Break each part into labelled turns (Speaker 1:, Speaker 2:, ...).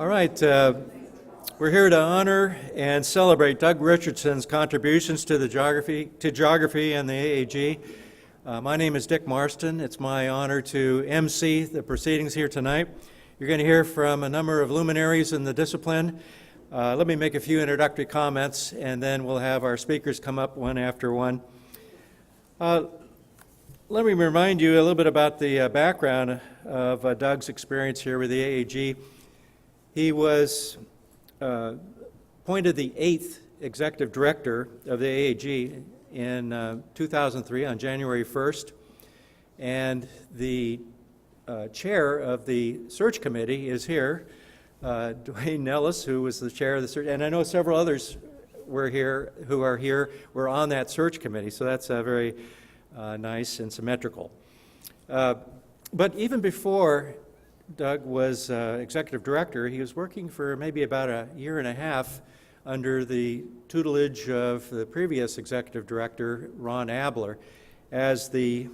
Speaker 1: All right, we're here to honor and celebrate Doug Richardson's contributions to geography and the AAG. My name is Dick Marston. It's my honor to MC the proceedings here tonight. You're going to hear from a number of luminaries in the discipline. Let me make a few introductory comments, and then we'll have our speakers come up one after one. Let me remind you a little bit about the background of Doug's experience here with the AAG. He was appointed the 8th Executive Director of the AAG in 2003 on January 1st, and the chair of the search committee is here, Dwayne Nellis, who was the chair of the search, and I know several others were on that search committee, so that's very nice and symmetrical. But even before Doug was executive director, he was working for maybe about a year and a half under the tutelage of the previous executive director, Ron Abler, as the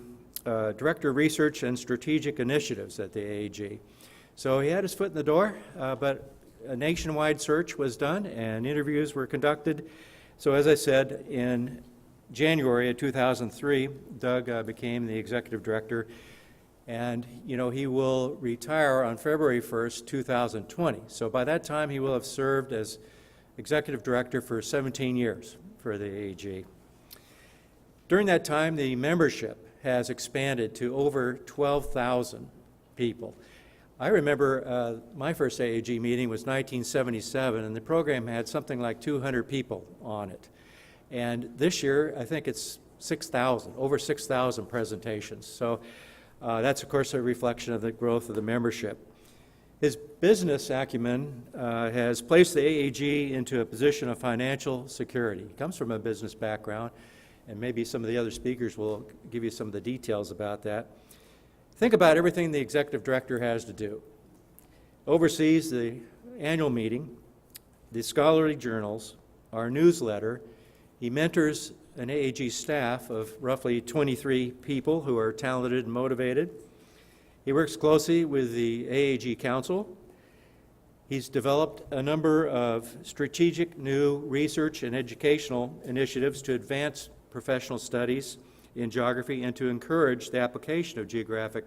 Speaker 1: Director of Research and Strategic Initiatives at the AAG. So he had his foot in the door, but a nationwide search was done and interviews were conducted. So as I said, in January of 2003, Doug became the executive director, and he will retire on February 1st, 2020. So by that time, he will have served as executive director for 17 years for the AAG. During that time, the membership has expanded to over 12,000 people. I remember my first AAG meeting was 1977, and the program had something like 200 people on it. And this year, I think it's 6,000, over 6,000 presentations. So that's, of course, a reflection of the growth of the membership. His business acumen has placed the AAG into a position of financial security. He comes from a business background, and maybe some of the other speakers will give you some of the details about that. Think about everything the executive director has to do. Oversees the annual meeting, the scholarly journals, our newsletter. He mentors an AAG staff of roughly 23 people who are talented and motivated. He works closely with the AAG Council. He's developed a number of strategic new research and educational initiatives to advance professional studies in geography and to encourage the application of geographic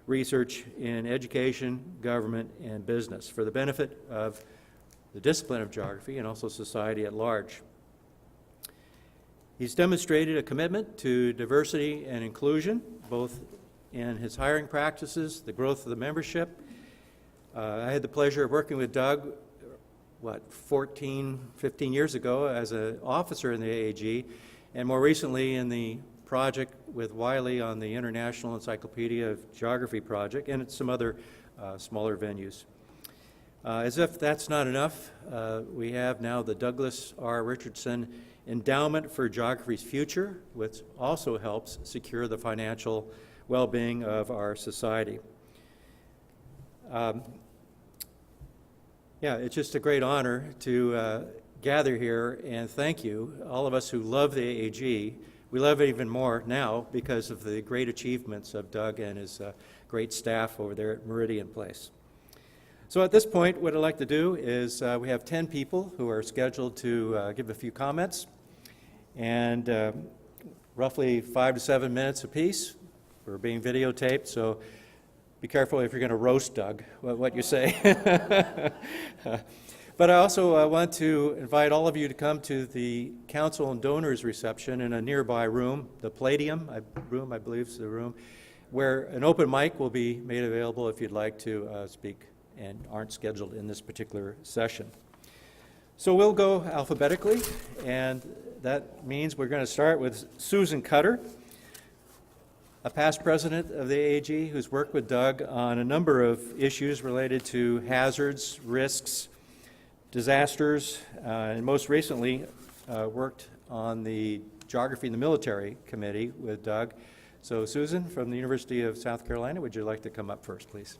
Speaker 1: research in education, government, and business for the benefit of the discipline of geography and also society at large. He's demonstrated a commitment to diversity and inclusion, both in his hiring practices, the growth of the membership. I had the pleasure of working with Doug, 15 years ago as an officer in the AAG, and more recently in the project with Wiley on the International Encyclopedia of Geography project, and at some other smaller venues. As if that's not enough, we have now the Douglas R. Richardson Endowment for Geography's Future, which also helps secure the financial well-being of our society. It's just a great honor to gather here and thank you, all of us who love the AAG. We love it even more now because of the great achievements of Doug and his great staff over there at Meridian Place. So at this point, what I'd like to do is we have 10 people who are scheduled to give a few comments, and roughly 5 to 7 minutes apiece. We're being videotaped, so be careful if you're going to roast Doug, what you say. But I also want to invite all of you to come to the Council and Donors reception in a nearby room, the Palladium room, I believe is the room, where an open mic will be made available if you'd like to speak and aren't scheduled in this particular session. So we'll go alphabetically, and that means we're going to start with Susan Cutter, a past president of the AAG who's worked with Doug on a number of issues related to hazards, risks, disasters, and most recently worked on the Geography in the Military Committee with Doug. So Susan from the University of South Carolina, would you like to come up first, please?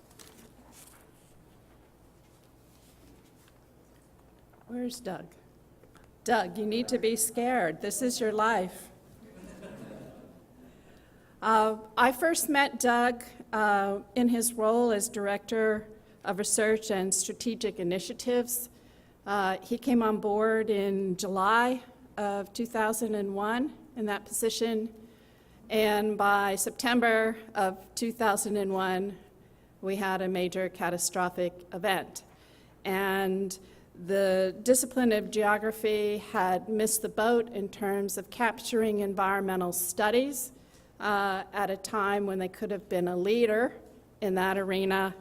Speaker 2: Where's Doug? Doug, you need to be scared. This is your life. I first met Doug in his role as director of Research and Strategic Initiatives. He came on board in July of 2001 in that position, and by September of 2001, we had a major catastrophic event. And the discipline of geography had missed the boat in terms of capturing environmental studies at a time when they could have been a leader in that arena.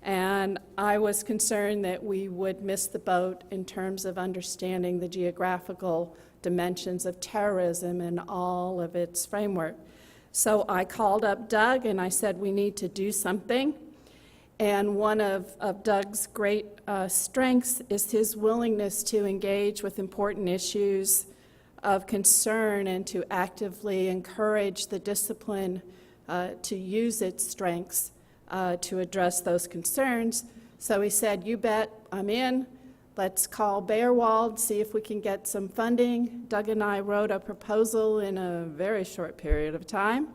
Speaker 2: And I was concerned that we would miss the boat in terms of understanding the geographical dimensions of terrorism and all of its framework. So I called up Doug and I said, we need to do something. And one of Doug's great strengths is his willingness to engage with important issues of concern and to actively encourage the discipline to use its strengths to address those concerns. So he said, you bet, I'm in. Let's call Bearwald, see if we can get some funding. Doug and I wrote a proposal in a very short period of time.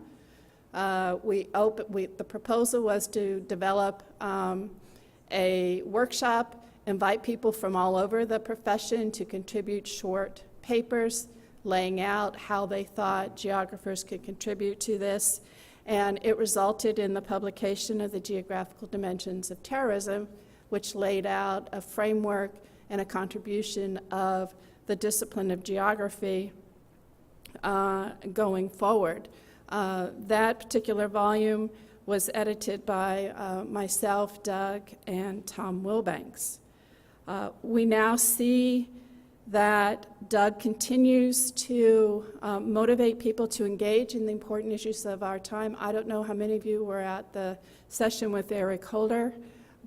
Speaker 2: The proposal was to develop a workshop, invite people from all over the profession to contribute short papers laying out how they thought geographers could contribute to this. And it resulted in the publication of the Geographical Dimensions of Terrorism, which laid out a framework and a contribution of the discipline of geography going forward. That particular volume was edited by myself, Doug, and Tom Wilbanks. We now see that Doug continues to motivate people to engage in the important issues of our time. I don't know how many of you were at the session with Eric Holder,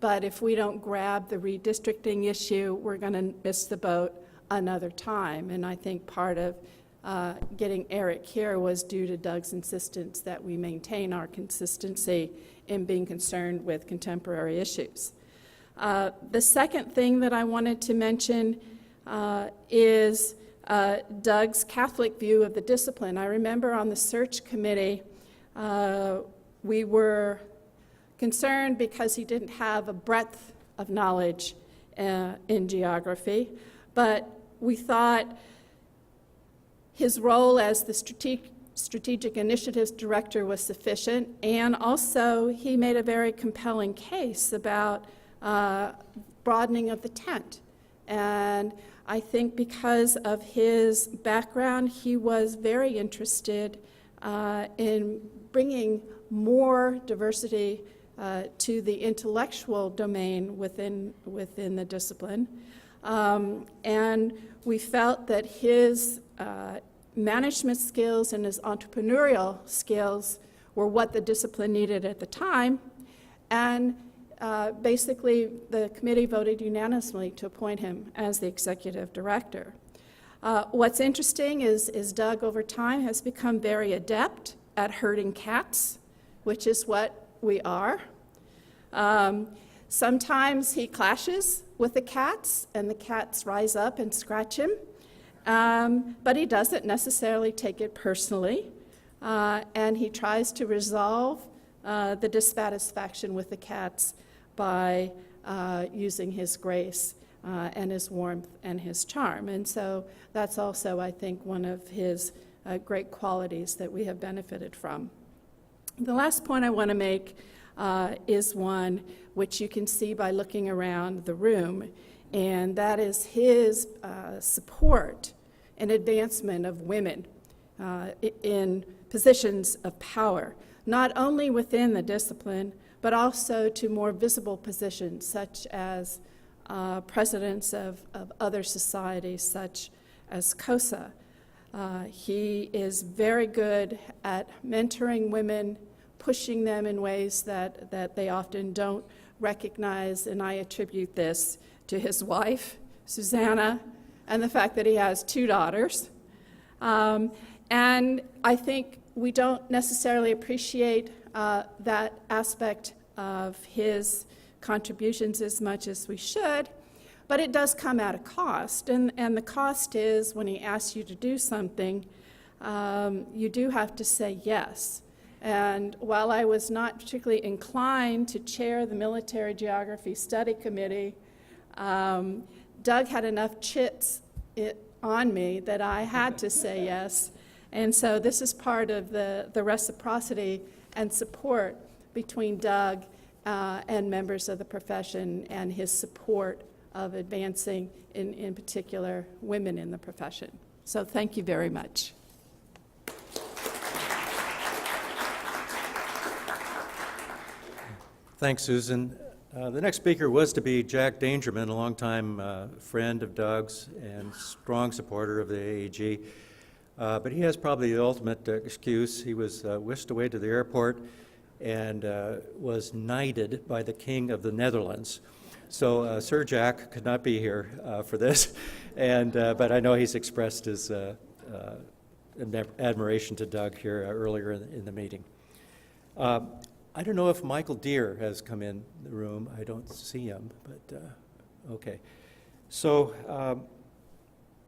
Speaker 2: but if we don't grab the redistricting issue, we're going to miss the boat another time. And I think part of getting Eric here was due to Doug's insistence that we maintain our consistency in being concerned with contemporary issues. The second thing that I wanted to mention is Doug's Catholic view of the discipline. I remember on the search committee, we were concerned because he didn't have a breadth of knowledge in geography, but we thought his role as the Strategic Initiatives Director was sufficient, and also he made a very compelling case about broadening of the tent. And I think because of his background, he was very interested in bringing more diversity to the intellectual domain within the discipline. And we felt that his management skills and his entrepreneurial skills were what the discipline needed at the time. And basically, the committee voted unanimously to appoint him as the executive director. What's interesting is Doug, over time, has become very adept at herding cats, which is what we are. Sometimes he clashes with the cats, and the cats rise up and scratch him, but he doesn't necessarily take it personally, and he tries to resolve the dissatisfaction with the cats by using his grace and his warmth and his charm. And so that's also, I think, one of his great qualities that we have benefited from. The last point I want to make is one which you can see by looking around the room, and that is his support and advancement of women in positions of power, not only within the discipline, but also to more visible positions, such as presidents of other societies, such as COSA. He is very good at mentoring women, pushing them in ways that they often don't recognize, and I attribute this to his wife, Susanna, and the fact that he has 2 daughters. And I think we don't necessarily appreciate that aspect of his contributions as much as we should, but it does come at a cost. And the cost is when he asks you to do something, you do have to say yes. And while I was not particularly inclined to chair the Military Geography Study Committee, Doug had enough chits on me that I had to say yes. And so this is part of the reciprocity and support between Doug and members of the profession, and his support of advancing, in particular, women in the profession. So thank you very much.
Speaker 1: Thanks, Susan. The next speaker was to be Jack Dangermond, a longtime friend of Doug's and strong supporter of the AAG. But he has probably the ultimate excuse. He was whisked away to the airport and was knighted by the King of the Netherlands. So Sir Jack could not be here for this, but I know he's expressed his admiration to Doug here earlier in the meeting. I don't know if Michael Deere has come in the room. I don't see him, but okay. So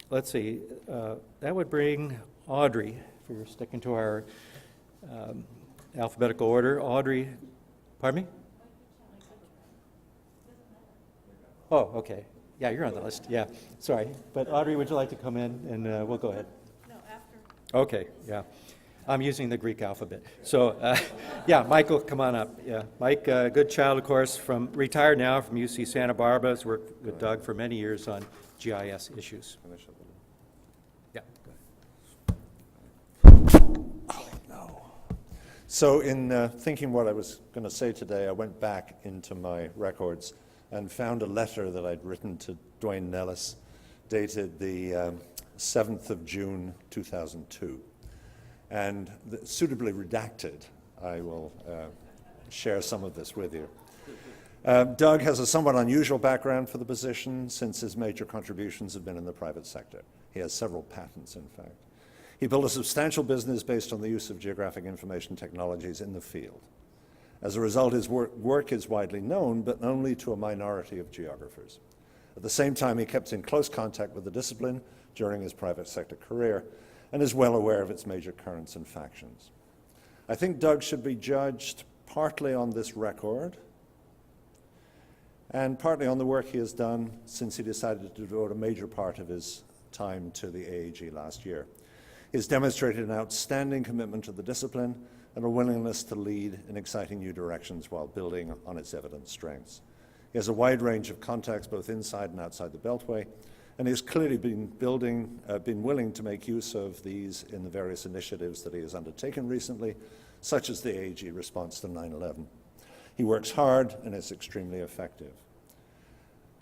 Speaker 1: let's see. That would bring Audrey, if you're sticking to our alphabetical order. Audrey, pardon me? Oh, okay. Yeah, you're on the list. Yeah, sorry. But Audrey, would you like to come in, and we'll go ahead?
Speaker 2: No, after.
Speaker 1: Okay, yeah. I'm using the Greek alphabet. So, yeah, Michael, come on up. Yeah, Mike, Goodchild, of course, retired now from UC Santa Barbara. Has worked with Doug for many years on GIS issues. Yeah, go ahead.
Speaker 3: Oh, no. So in thinking what I was going to say today, I went back into my records and found a letter that I'd written to Dwayne Nellis, dated the 7th of June, 2002. And suitably redacted, I will share some of this with you. Doug has a somewhat unusual background for the position, since his major contributions have been in the private sector. He has several patents, in fact. He built a substantial business based on the use of geographic information technologies in the field. As a result, his work is widely known, but only to a minority of geographers. At the same time, he kept in close contact with the discipline during his private sector career, and is well aware of its major currents and factions. I think Doug should be judged partly on this record and partly on the work he has done since he decided to devote a major part of his time to the AAG last year. He has demonstrated an outstanding commitment to the discipline and a willingness to lead in exciting new directions while building on its evident strengths. He has a wide range of contacts both inside and outside the Beltway, and he has clearly been willing to make use of these in the various initiatives that he has undertaken recently, such as the AAG response to 9/11. He works hard and is extremely effective.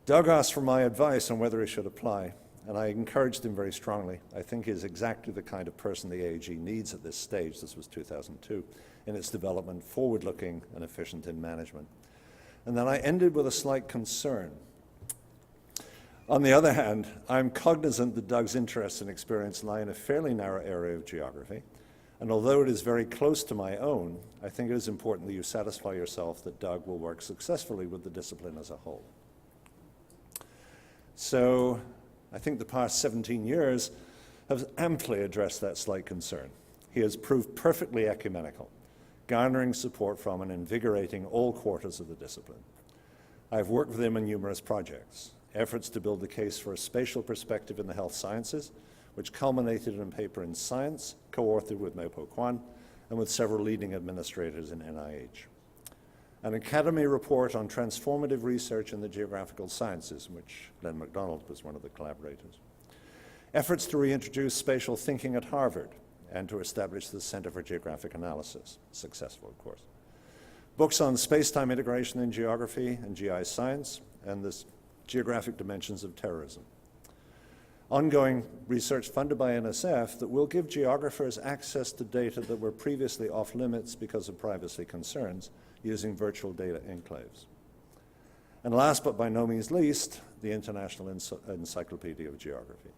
Speaker 3: Doug asked for my advice on whether he should apply, and I encouraged him very strongly. I think he is exactly the kind of person the AAG needs at this stage, this was 2002, in its development, forward-looking and efficient in management. And then I ended with a slight concern. On the other hand, I'm cognizant that Doug's interests and experience lie in a fairly narrow area of geography, and although it is very close to my own, I think it is important that you satisfy yourself that Doug will work successfully with the discipline as a whole. So I think the past 17 years have amply addressed that slight concern. He has proved perfectly ecumenical, garnering support from and invigorating all quarters of the discipline. I've worked with him on numerous projects. Efforts to build the case for a spatial perspective in the health sciences, which culminated in a paper in Science, co-authored with Mei-Po Kwan and with several leading administrators in NIH. An Academy report on transformative research in the geographical sciences, in which Glen MacDonald was one of the collaborators. Efforts to reintroduce spatial thinking at Harvard and to establish the Center for Geographic Analysis, successful, of course. Books on space-time integration in geography and GI science, and the geographic dimensions of terrorism. Ongoing research funded by NSF that will give geographers access to data that were previously off limits because of privacy concerns, using virtual data enclaves. And last but by no means least, the International Encyclopedia of Geography.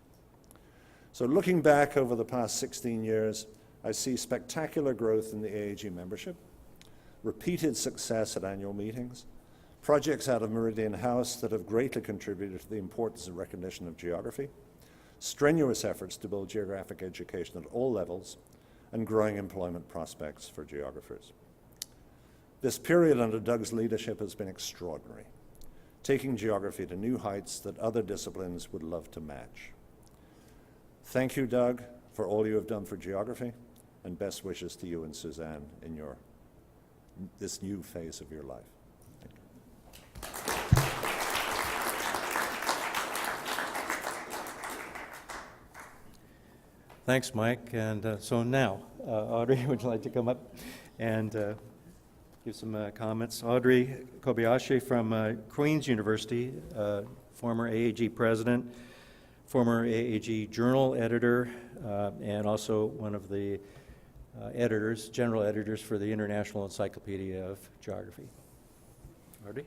Speaker 3: So looking back over the past 16 years, I see spectacular growth in the AAG membership, repeated success at annual meetings, projects out of Meridian House that have greatly contributed to the importance and recognition of geography, strenuous efforts to build geographic education at all levels, and growing employment prospects for geographers. This period under Doug's leadership has been extraordinary, taking geography to new heights that other disciplines would love to match. Thank you, Doug, for all you have done for geography, and best wishes to you and Suzanne in this new phase of your life.
Speaker 1: Thanks, Mike. And so now, Audrey, would you like to come up and give some comments? Audrey Kobayashi from Queen's University, former AAG president, former AAG Journal editor, and also one of the editors, general editors for the International Encyclopedia of Geography. Audrey?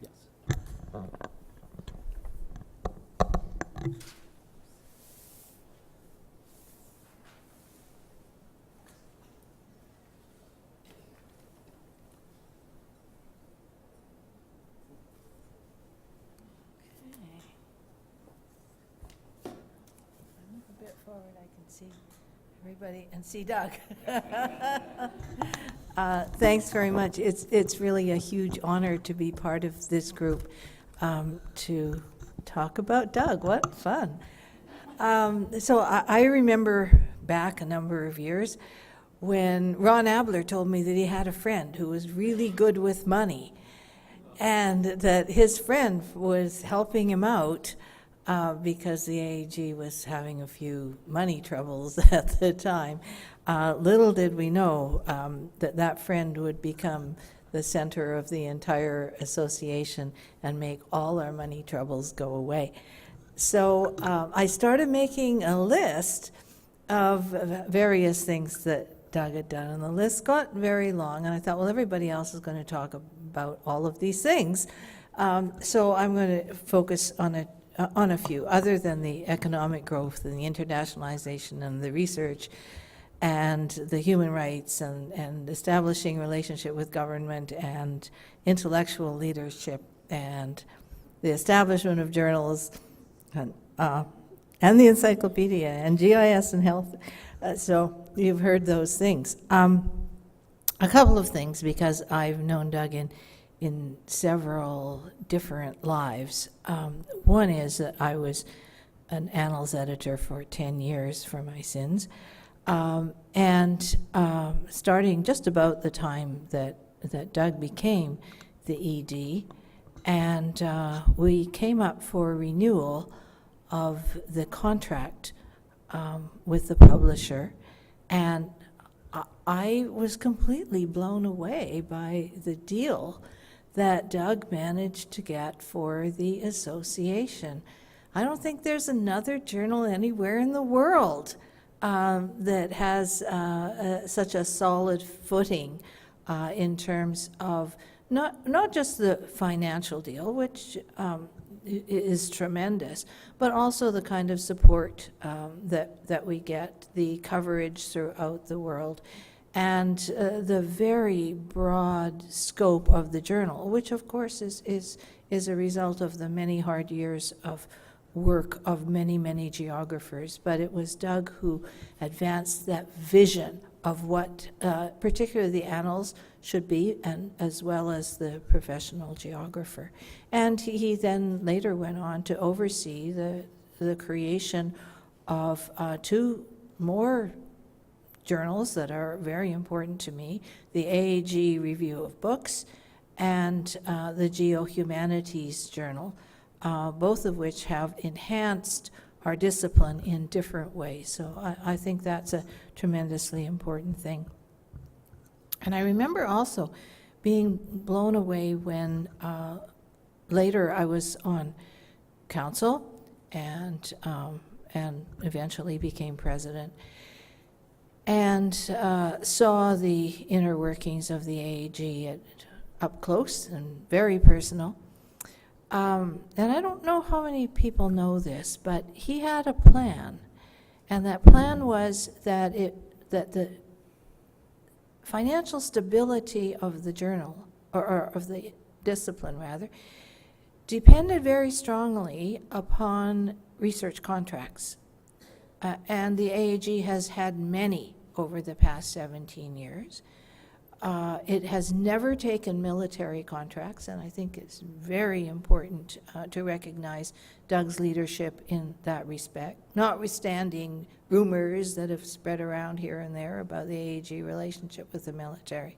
Speaker 1: Yes.
Speaker 4: Forward, I can see everybody and see Doug. Thanks very much. It's really a huge honor to be part of this group to talk about Doug. What fun. So I remember back a number of years when Ron Abler told me that he had a friend who was really good with money and that his friend was helping him out because the AAG was having a few money troubles at the time. Little did we know that friend would become the center of the entire association and make all our money troubles go away. So I started making a list of various things that Doug had done, and the list got very long, and I thought, well, everybody else is going to talk about all of these things, so I'm going to focus on a few, other than the economic growth and the internationalization and the research and the human rights and establishing relationship with government and intellectual leadership and the establishment of journals and the Encyclopedia and GIS and health. So you've heard those things. A couple of things, because I've known Doug in several different lives. One is that I was an annals editor for 10 years for my sins, and starting just about the time that Doug became the ED, and we came up for renewal of the contract with the publisher, and I was completely blown away by the deal that Doug managed to get for the association. I don't think there's another journal anywhere in the world that has such a solid footing in terms of not just the financial deal, which is tremendous, but also the kind of support that we get, the coverage throughout the world, and the very broad scope of the journal, which of course is a result of the many hard years of work of many geographers. But it was Doug who advanced that vision of what particularly the annals should be, and as well as the professional geographer. And he then later went on to oversee the creation of two more journals that are very important to me, the AAG Review of Books and the Geo Humanities Journal, both of which have enhanced our discipline in different ways. So I think that's a tremendously important thing. And I remember also being blown away when later I was on council and eventually became president, and saw the inner workings of the AAG up close and very personal. And I don't know how many people know this, but he had a plan, and that plan was that the financial stability of the journal, or of the discipline rather, depended very strongly upon research contracts. and the AAG has had many over the past 17 years. It has never taken military contracts, and I think it's very important to recognize Doug's leadership in that respect, notwithstanding rumors that have spread around here and there about the AAG relationship with the military.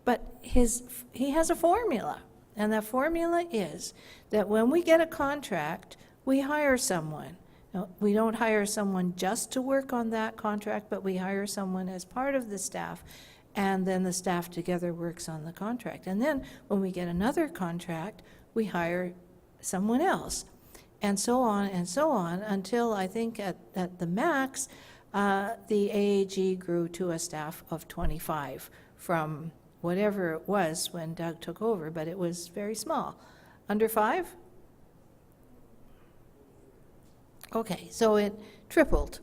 Speaker 4: But he has a formula, and that formula is that when we get a contract, we hire someone. Now, we don't hire someone just to work on that contract, but we hire someone as part of the staff, and then the staff together works on the contract. And then when we get another contract, we hire someone else, and so on until I think at the max, the AAG grew to a staff of 25 from whatever it was when Doug took over, but it was very small. Under 5? Okay, so it tripled.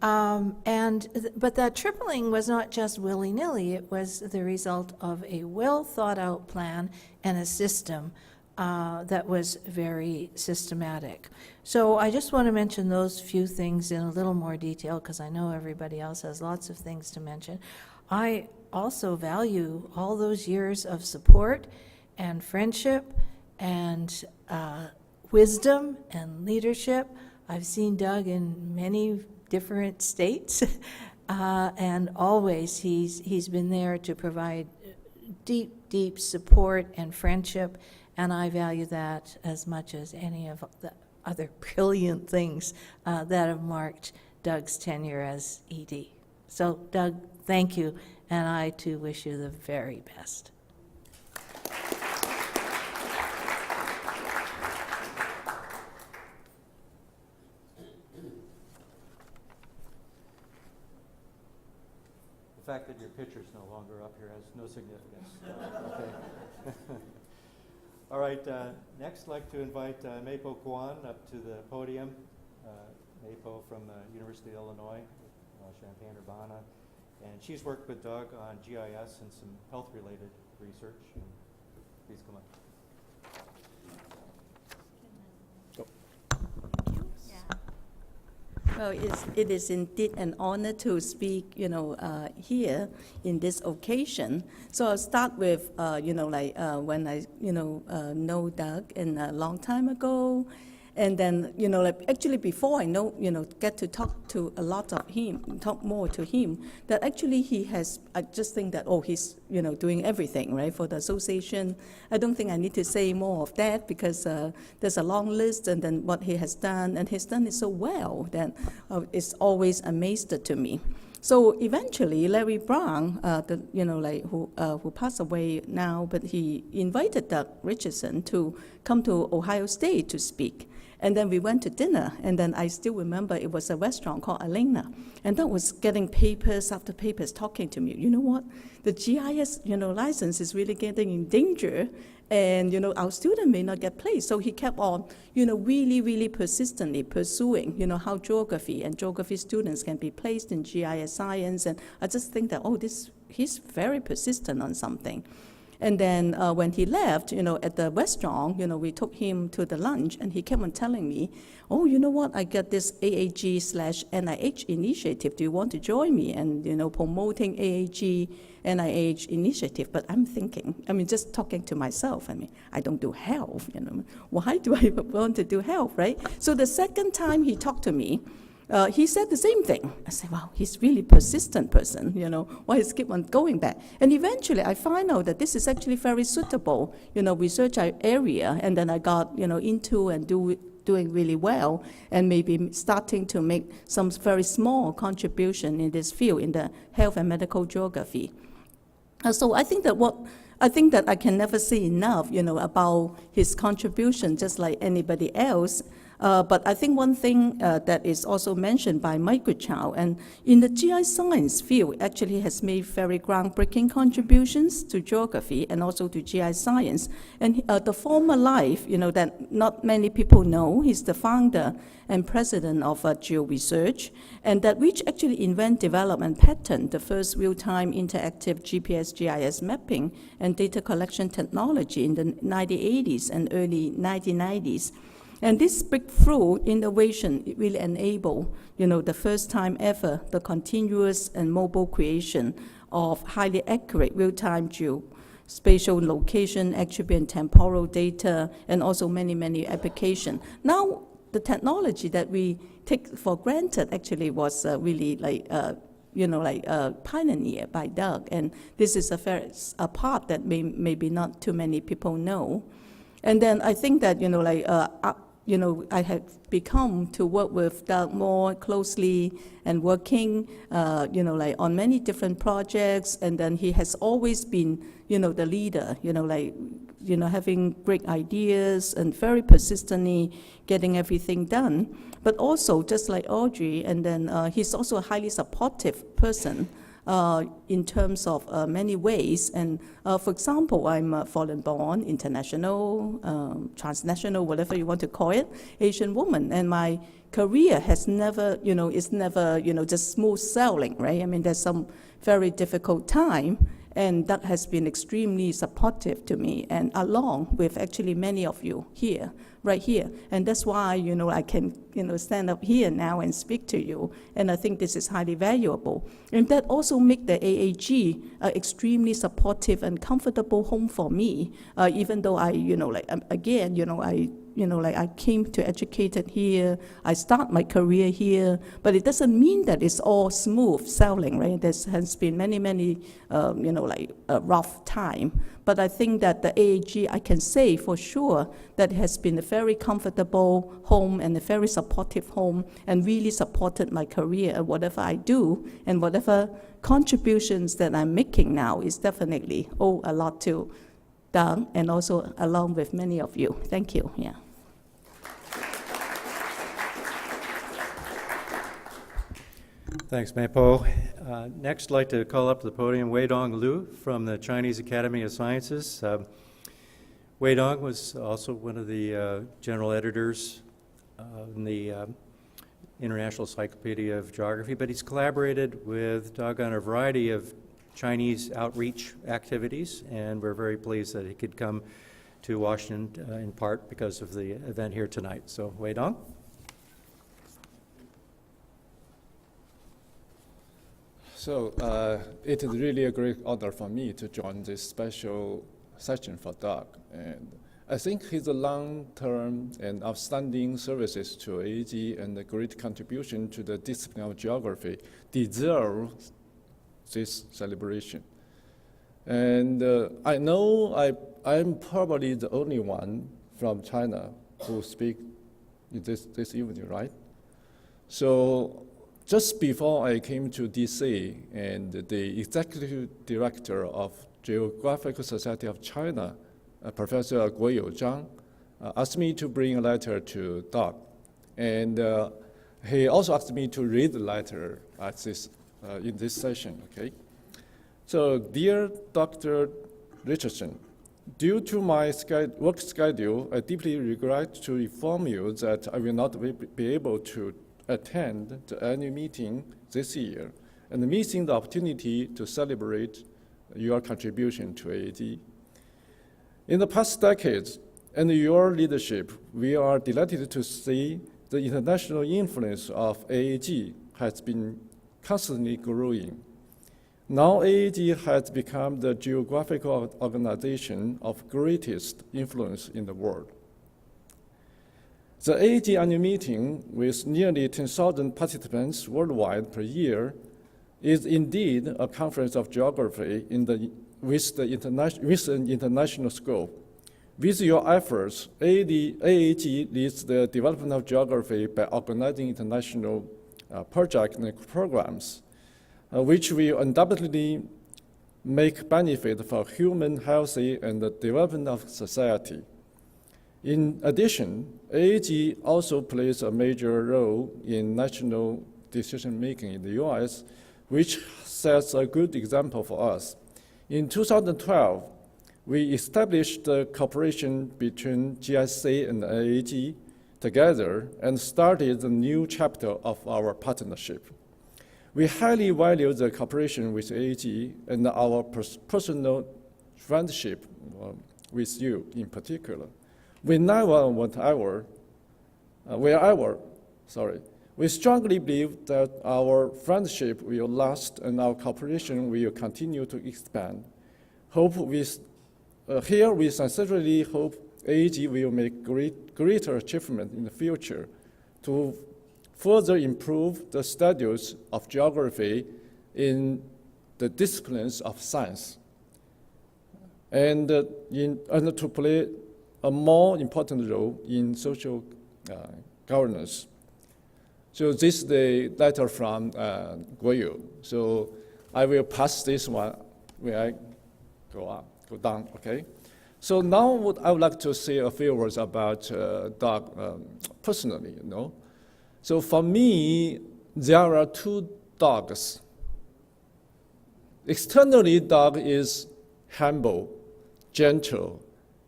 Speaker 4: But that tripling was not just willy-nilly, it was the result of a well-thought-out plan and a system that was very systematic. So I just want to mention those few things in a little more detail, because I know everybody else has lots of things to mention. I also value all those years of support and friendship and wisdom and leadership. I've seen Doug in many different states, and always he's been there to provide deep support and friendship, and I value that as much as any of the other brilliant things that have marked Doug's tenure as ED. So Doug, thank you, and I too wish you the very best.
Speaker 1: The fact that your picture's no longer up here has no significance. Okay. All right, next I'd like to invite Mei-Po Kwan up to the podium. Mei-Po from the University of Illinois, Champaign-Urbana. And she's worked with Doug on GIS and some health-related research. And please come up.
Speaker 5: Well, it is indeed an honor to speak, here in this occasion. So I'll start with, when I, know Doug in a long time ago, and then, actually before I get to talk to a lot of him, talk more to him, that actually he has, I just think that, he's, doing everything, right, for the association. I don't think I need to say more of that because there's a long list, and then what he has done, and he's done it so well that it's always amazed to me. So eventually, Larry Brown, who passed away now, but he invited Doug Richardson to come to Ohio State to speak. And then we went to dinner, and then I still remember it was a restaurant called Elena, and that was getting papers after papers talking to me. You know what? The GIS, license is really getting in danger, and, our student may not get placed. So he kept on, really persistently pursuing, how geography and geography students can be placed in GIS science. And I just think that, he's very persistent on something. And then when he left, at the restaurant, we took him to the lunch, and he kept on telling me, you know what, I got this AAG/NIH initiative. Do you want to join me? And, promoting AAG, NIH initiative. But I'm thinking, just talking to myself, I don't do health, Why do I want to do health, right? So the second time he talked to me, he said the same thing. I said, wow, he's really persistent person, why he's keep on going back. And eventually I find out that this is actually very suitable, research area, and then I got, into and doing really well, and maybe starting to make some very small contribution in this field, in the health and medical geography. So I think that I can never say enough, about his contribution, just like anybody else. But I think one thing that is also mentioned by Mike Goodchild, and in the GI science field, actually has made very groundbreaking contributions to geography and also to GI science. And the former life, that not many people know, he's the founder and president of Geo Research, and that which actually invent, develop, and patent the first real-time interactive GPS GIS mapping and data collection technology in the 1980s and early 1990s. And this breakthrough innovation it will enable, the first time ever, the continuous and mobile creation of highly accurate real-time geospatial location, attribute, and temporal data, and also many, many applications. Now, the technology that we take for granted actually was really pioneered by Doug, and this is a part that maybe not too many people know. And then I think that I have become to work with Doug more closely and working on many different projects, and then he has always been the leader, having great ideas and very persistently getting everything done. But also, just like Audrey, and then he's also a highly supportive person in terms of many ways. And for example, I'm a foreign-born, international, transnational, whatever you want to call it, Asian woman. And my career has never, is never, just smooth sailing, right? I mean, there's some very difficult time. And that has been extremely supportive to me, and along with actually many of you here, right here. And that's why, I can, stand up here now and speak to you. And I think this is highly valuable. And that also makes the AAG extremely supportive and comfortable home for me, even though I, I came to educate it here, I start my career here, but it doesn't mean that it's all smooth sailing, right? There has been many, rough time. But I think that the AAG, I can say for sure that it has been a very comfortable home and a very supportive home, and really supported my career and whatever I do, and whatever contributions that I'm making now is definitely owe a lot to Doug, and also along with many of you. Thank you. Yeah.
Speaker 1: Thanks, Mei-Po. Next, I'd like to call up to the podium Weidong Liu from the Chinese Academy of Sciences. Weidong was also one of the general editors in the International Encyclopedia of Geography, but he's collaborated with Doug on a variety of Chinese outreach activities, and we're very pleased that he could come to Washington in part because of the event here tonight. So, Weidong.
Speaker 6: So it is really a great honor for me to join this special session for Doug. And I think his long-term and outstanding services to AAG and the great contribution to the discipline of geography deserve this celebration. And I know I'm probably the only one from China who speak this evening, right? So just before I came to DC, and the Executive Director of Geographical Society of China, Professor Guoyu Zhang, asked me to bring a letter to Doug. And he also asked me to read the letter at this, in this session, okay? So, dear Dr. Richardson, due to my work schedule, I deeply regret to inform you that I will not be able to attend the annual meeting this year, and missing the opportunity to celebrate your contribution to AAG. In the past decades, under your leadership, we are delighted to see the international influence of AAG has been constantly growing. Now AAG has become the geographical organization of greatest influence in the world. The AAG annual meeting, with nearly 10,000 participants worldwide per year, is indeed a conference of geography with an international scope. With your efforts, AAG leads the development of geography by organizing international projects and programs, which will undoubtedly make benefit for human health and the development of society. In addition, AAG also plays a major role in national decision-making in the U.S., which sets a good example for us. In 2012, we established the cooperation between GSA and AAG together and started a new chapter of our partnership. We highly value the cooperation with AAG and our personal friendship with you in particular. We never want our We strongly believe that our friendship will last and our cooperation will continue to expand. Here we sincerely hope AAG will make greater achievement in the future to further improve the studies of geography in the disciplines of science, and to play a more important role in social governance. So this is the letter from Guo. So I will pass this one when I go down, okay? So now I would like to say a few words about Doug personally, you know. So for me, there are two Dougs. Externally, Doug is humble, gentle,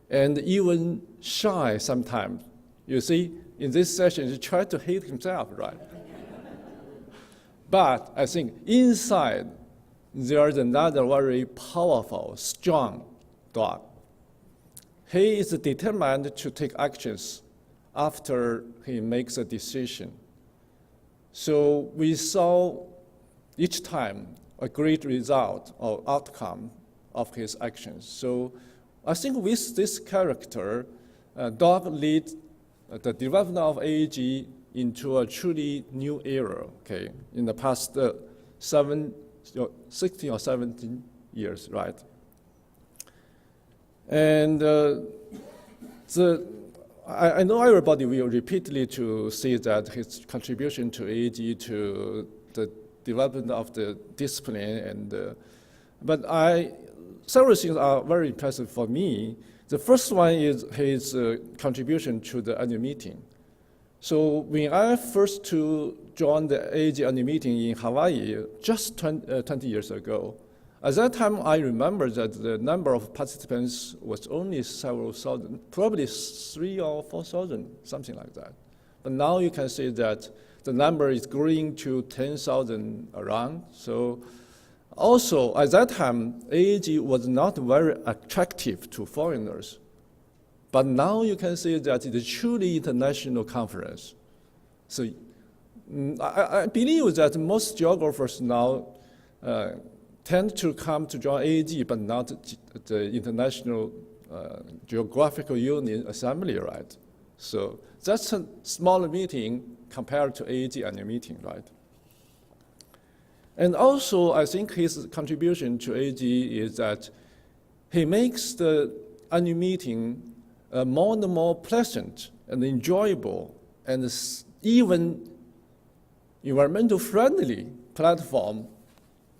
Speaker 6: and even shy sometimes. You see, in this session, he tried to hate himself, right? But I think inside, there's another very powerful, strong Doug. He is determined to take actions after he makes a decision. So we saw each time a great result or outcome of his actions. So I think with this character, Doug leads the development of AAG into a truly new era, okay, in the past 16 or 17 years, right? And I know everybody will repeatedly to say that his contribution to AAG to the development of the discipline, but several things are very impressive for me. The first one is his contribution to the annual meeting. So when I first joined the AAG annual meeting in Hawaii just 20 years ago, at that time I remember that the number of participants was only several thousand, probably 3,000 or 4,000, something like that. But now you can see that the number is growing to 10,000 around. So also, at that time, AAG was not very attractive to foreigners. But now you can see that it's a truly international conference. So I believe that most geographers now tend to come to join AAG, but not the International Geographical Union Assembly, right? So that's a smaller meeting compared to AAG annual meeting, right? And also, I think his contribution to AAG is that he makes the annual meeting more and more pleasant and enjoyable and even environmental friendly platform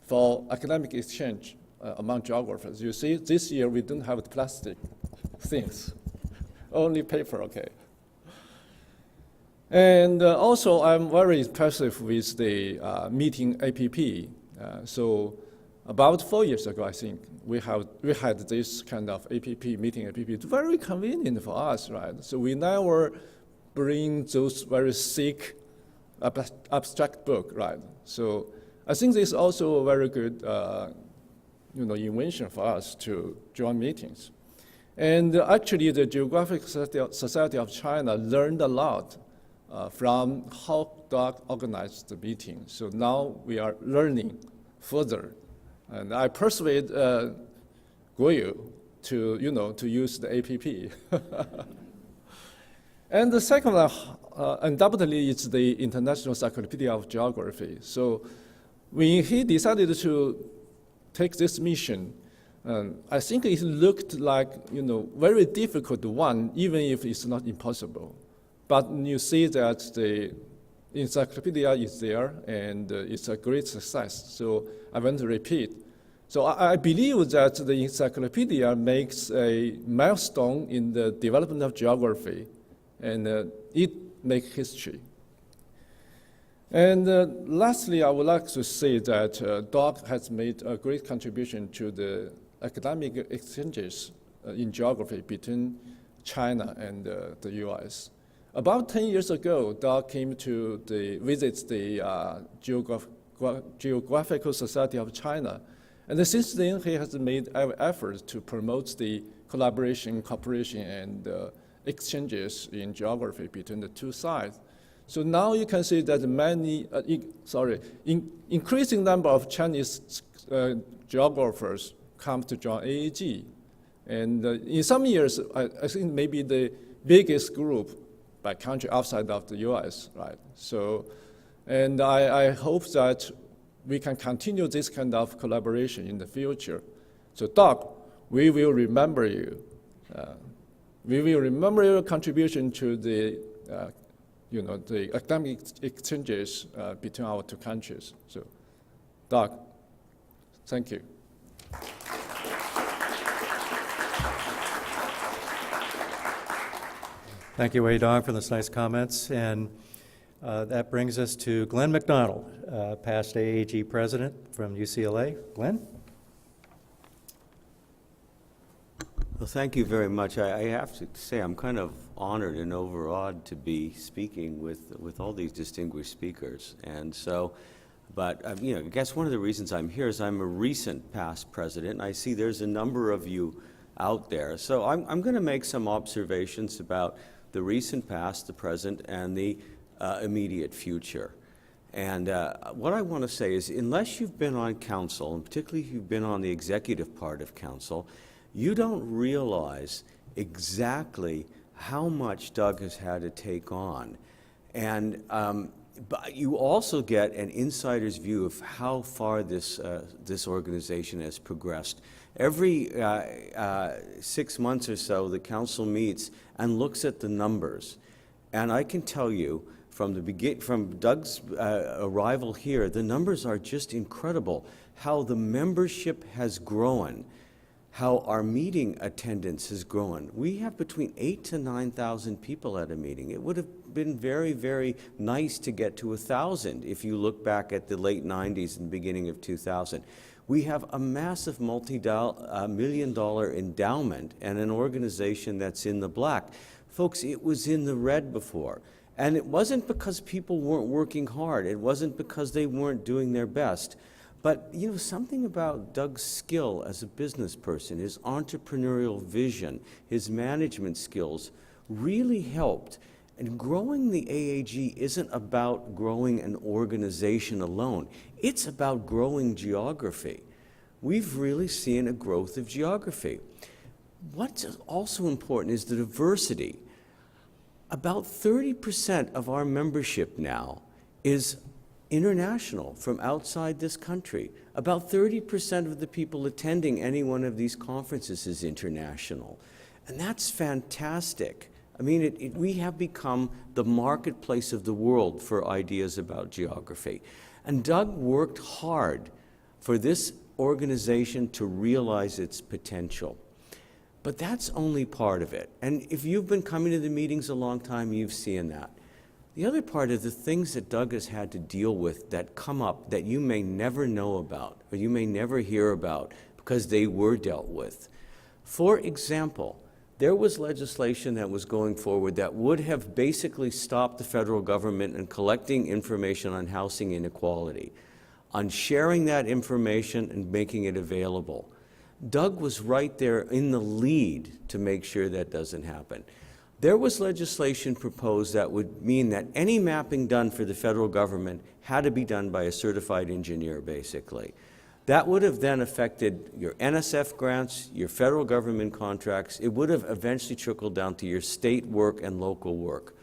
Speaker 6: for academic exchange among geographers. You see, this year we don't have the plastic things, only paper, okay. And also, I'm very impressed with the meeting APP. So about 4 years ago, I think, we had this kind of APP, meeting APP. It's very convenient for us, right? So we never bring those very thick, abstract book, right? So I think this is also a very good invention for us to join meetings. And actually, the Geographic Society of China learned a lot from how Doug organized the meeting. So now we are learning further. And I persuade Guo to use the APP. And the second one, undoubtedly, is the International Encyclopedia of Geography. So when he decided to take this mission, I think it looked like very difficult one, even if it's not impossible. But you see that the encyclopedia is there, and it's a great success. So I want to repeat. So I believe that the encyclopedia makes a milestone in the development of geography, and it makes history. And lastly, I would like to say that Doug has made a great contribution to the academic exchanges in geography between China and the US. About 10 years ago, Doug came to visit the Geographical Society of China. And since then, he has made efforts to promote the collaboration, cooperation, and exchanges in geography between the two sides. So now you can see that increasing number of Chinese geographers come to join AAG. And in some years, I think maybe the biggest group by country outside of the US, right? So, and I hope that we can continue this kind of collaboration in the future. So Doug, we will remember you. We will remember your contribution to the the academic exchanges between our two countries. So, Doug, thank you.
Speaker 1: Thank you, Weidong, for those nice comments. And that brings us to Glen MacDonald, past AAG president from UCLA. Glen?
Speaker 7: Well, thank you very much. I have to say I'm kind of honored and overawed to be speaking with all these distinguished speakers. And so, but I guess one of the reasons I'm here is I'm a recent past president. I see there's a number of you out there. So I'm going to make some observations about the recent past, the present, and the immediate future. And what I want to say is, unless you've been on council, and particularly if you've been on the executive part of council, you don't realize exactly how much Doug has had to take on. And but you also get an insider's view of how far this organization has progressed. Every 6 months or so, the council meets and looks at the numbers. And I can tell you, from Doug's arrival here, the numbers are just incredible. How the membership has grown, how our meeting attendance has grown. We have between 8,000 to 9,000 people at a meeting. It would have been very, very nice to get to 1,000 if you look back at the late 90s and beginning of 2000. We have a massive multi-million-dollar endowment and an organization that's in the black. Folks, it was in the red before. And it wasn't because people weren't working hard. It wasn't because they weren't doing their best. But something about Doug's skill as a business person, his entrepreneurial vision, his management skills really helped. And growing the AAG isn't about growing an organization alone. It's about growing geography. We've really seen a growth of geography. What's also important is the diversity. About 30% of our membership now is international, from outside this country. About 30% of the people attending any one of these conferences is international. And that's fantastic. I mean, we have become the marketplace of the world for ideas about geography. And Doug worked hard for this organization to realize its potential. But that's only part of it. And if you've been coming to the meetings a long time, you've seen that. The other part is the things that Doug has had to deal with that come up that you may never know about or you may never hear about because they were dealt with. For example, there was legislation that was going forward that would have basically stopped the federal government in collecting information on housing inequality, on sharing that information and making it available. Doug was right there in the lead to make sure that doesn't happen. There was legislation proposed that would mean that any mapping done for the federal government had to be done by a certified engineer, basically. That would have then affected your NSF grants, your federal government contracts. It would have eventually trickled down to your state work and local work.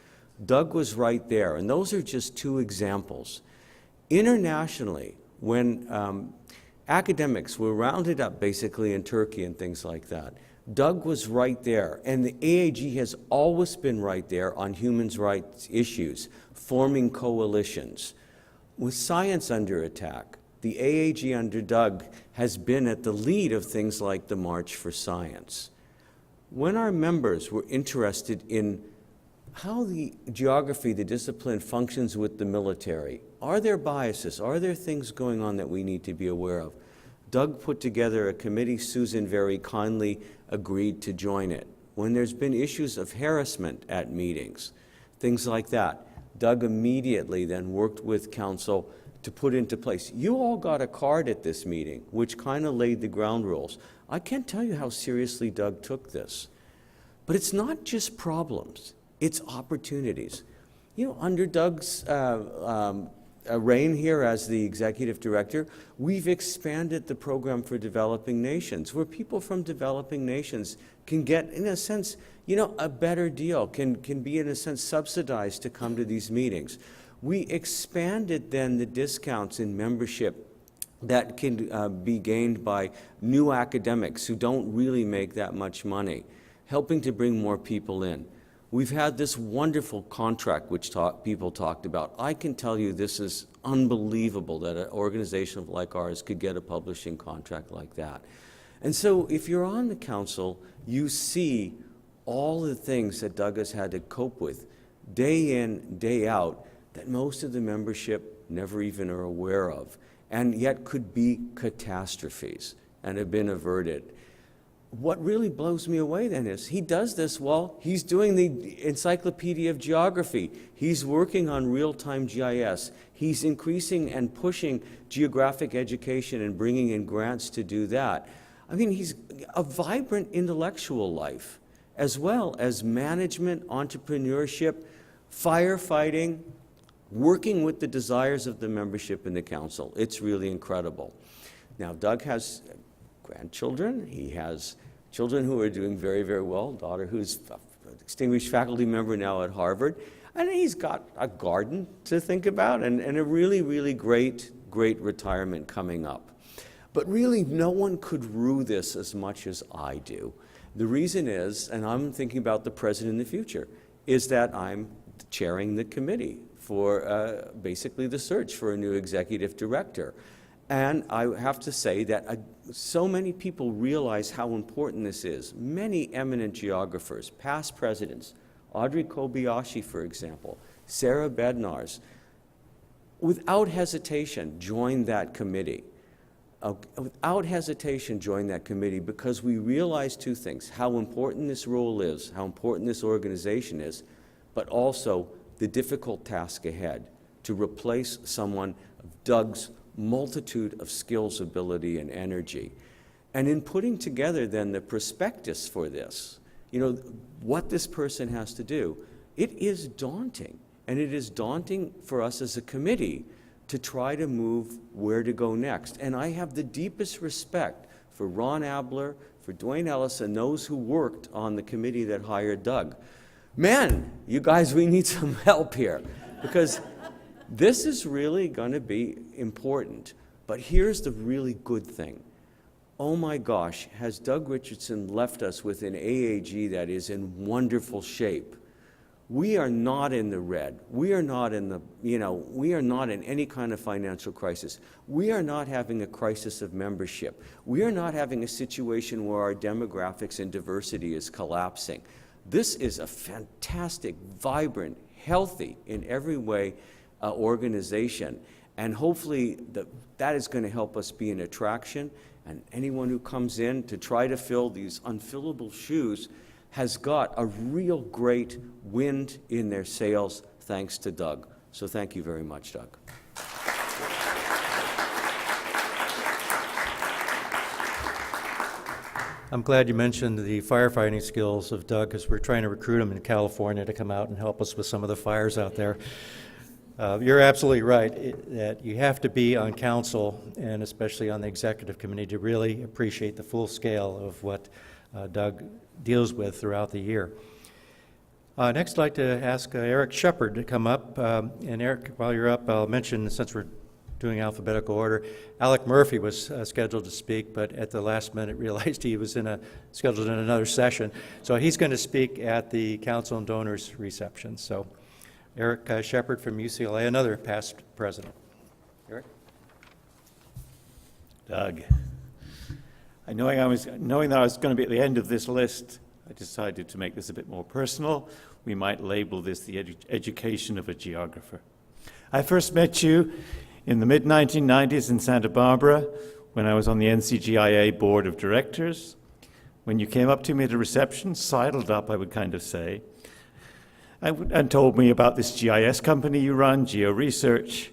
Speaker 7: Doug was right there, and those are just two examples. Internationally, when academics were rounded up basically in Turkey and things like that, Doug was right there, and the AAG has always been right there on human rights issues, forming coalitions. With science under attack, the AAG under Doug has been at the lead of things like the March for Science. When our members were interested in how the geography, the discipline, functions with the military, are there biases? Are there things going on that we need to be aware of? Doug put together a committee. Susan very kindly agreed to join it. When there's been issues of harassment at meetings, things like that, Doug immediately then worked with council to put into place. You all got a card at this meeting, which kind of laid the ground rules. I can't tell you how seriously Doug took this. But it's not just problems, it's opportunities. You know, under Doug's reign here as the executive director, we've expanded the program for developing nations, where people from developing nations can get, in a sense, you know, a better deal, can be, in a sense, subsidized to come to these meetings. We expanded then the discounts in membership that can be gained by new academics who don't really make that much money, helping to bring more people in. We've had this wonderful contract which people talked about. I can tell you this is unbelievable that an organization like ours could get a publishing contract like that. And so if you're on the council, you see all the things that Doug has had to cope with day in, day out, that most of the membership never even are aware of, and yet could be catastrophes and have been averted. What really blows me away then is he does this while he's doing the Encyclopedia of Geography. He's working on real-time GIS. He's increasing and pushing geographic education and bringing in grants to do that. I mean, he's a vibrant intellectual life, as well as management, entrepreneurship, firefighting, working with the desires of the membership in the council. It's really incredible. Now, Doug has grandchildren. He has children who are doing very, very well, daughter who's a distinguished faculty member now at Harvard. And he's got a garden to think about and a really, really great retirement coming up. But really, no one could rue this as much as I do. The reason is, and I'm thinking about the president in the future, is that I'm chairing the committee for basically the search for a new executive director. And I have to say that so many people realize how important this is. Many eminent geographers, past presidents, Audrey Kobayashi, for example, Sarah Bednarz, without hesitation joined that committee. Without hesitation joined that committee because we realize two things: how important this role is, how important this organization is, but also the difficult task ahead to replace someone of Doug's multitude of skills, ability, and energy. And in putting together then the prospectus for this, you know, what this person has to do, it is daunting. And it is daunting for us as a committee to try to move where to go next. And I have the deepest respect for Ron Abler, for Dwayne Ellis, and those who worked on the committee that hired Doug. Man, you guys, we need some help here, because this is really going to be important. But here's the really good thing. Oh my gosh, has Doug Richardson left us with an AAG that is in wonderful shape. We are not in the red. We are not in the, we are not in any kind of financial crisis. We are not having a crisis of membership. We are not having a situation where our demographics and diversity is collapsing. This is a fantastic, vibrant, healthy, in every way, organization. And hopefully that is going to help us be an attraction. And anyone who comes in to try to fill these unfillable shoes has got a real great wind in their sails thanks to Doug. So thank you very much, Doug.
Speaker 1: I'm glad you mentioned the firefighting skills of Doug, because we're trying to recruit him in California to come out and help us with some of the fires out there. You're absolutely right that you have to be on council, and especially on the executive committee, to really appreciate the full scale of what Doug deals with throughout the year. Next, I'd like to ask Eric Sheppard to come up. And Eric, while you're up, I'll mention, since we're doing alphabetical order, Alec Murphy was scheduled to speak, but at the last minute realized he was scheduled in another session. So he's going to speak at the Council and Donors reception. So Eric Sheppard from UCLA, another past president. Eric?
Speaker 8: Doug. Knowing that I was going to be at the end of this list, I decided to make this a bit more personal. We might label this the education of a geographer. I first met you in the mid-1990s in Santa Barbara when I was on the NCGIA board of directors. When you came up to me at a reception, sidled up, I would kind of say, and told me about this GIS company you run, Geo Research.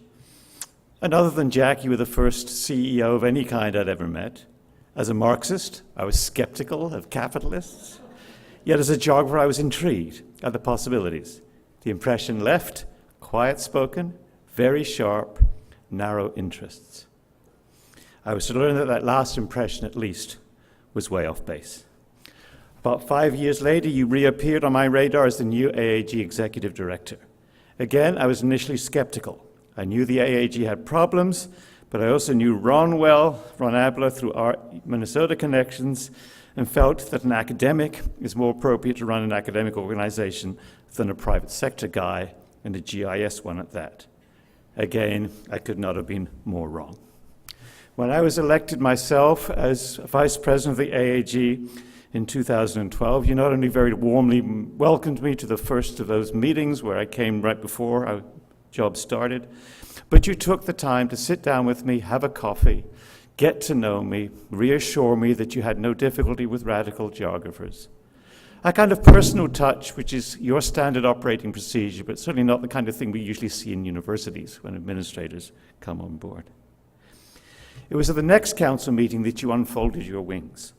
Speaker 8: And other than Jack, you were the first CEO of any kind I'd ever met. As a Marxist, I was skeptical of capitalists. Yet as a geographer, I was intrigued at the possibilities. The impression left, quiet-spoken, very sharp, narrow interests. I was to learn that that last impression, at least, was way off base. About 5 years later, you reappeared on my radar as the new AAG Executive Director. Again, I was initially skeptical. I knew the AAG had problems, but I also knew Ron well, Ron Abler, through our Minnesota connections, and felt that an academic is more appropriate to run an academic organization than a private sector guy, and a GIS one at that. Again, I could not have been more wrong. When I was elected myself as Vice President of the AAG in 2012, you not only very warmly welcomed me to the first of those meetings where I came right before our job started, but you took the time to sit down with me, have a coffee, get to know me, reassure me that you had no difficulty with radical geographers. A kind of personal touch, which is your standard operating procedure, but certainly not the kind of thing we usually see in universities when administrators come on board. It was at the next council meeting that you unfolded your wings.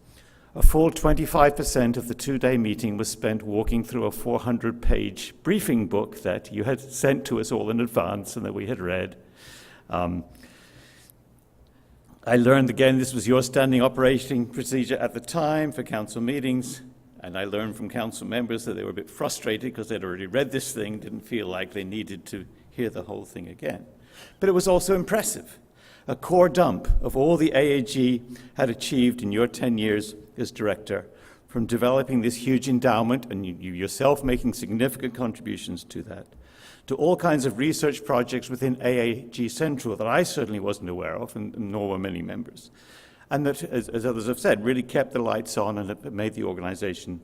Speaker 8: A full 25% of the two-day meeting was spent walking through a 400-page briefing book that you had sent to us all in advance and that we had read. I learned, again, this was your standing operating procedure at the time for council meetings, and I learned from council members that they were a bit frustrated because they'd already read this thing, didn't feel like they needed to hear the whole thing again. But it was also impressive. A core dump of all the AAG had achieved in your 10 years as director, from developing this huge endowment, and you yourself making significant contributions to that, to all kinds of research projects within AAG Central that I certainly wasn't aware of, and nor were many members. And that, as others have said, really kept the lights on and it made the organization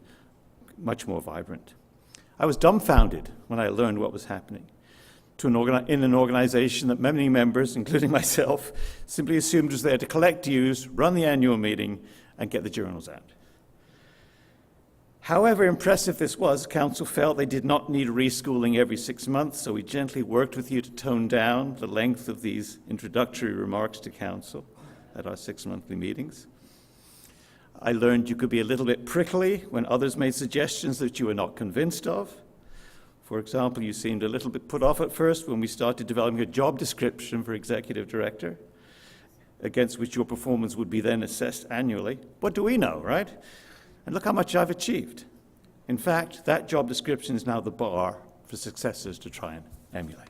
Speaker 8: much more vibrant. I was dumbfounded when I learned what was happening in an organization that many members, including myself, simply assumed was there to collect dues, run the annual meeting, and get the journals out. However impressive this was, Council felt they did not need reschooling every 6 months, so we gently worked with you to tone down the length of these introductory remarks to Council at our 6-monthly meetings. I learned you could be a little bit prickly when others made suggestions that you were not convinced of. For example, you seemed a little bit put off at first when we started developing a job description for Executive Director, against which your performance would be then assessed annually. What do we know, right? And look how much I've achieved. In fact, that job description is now the bar for successors to try and emulate.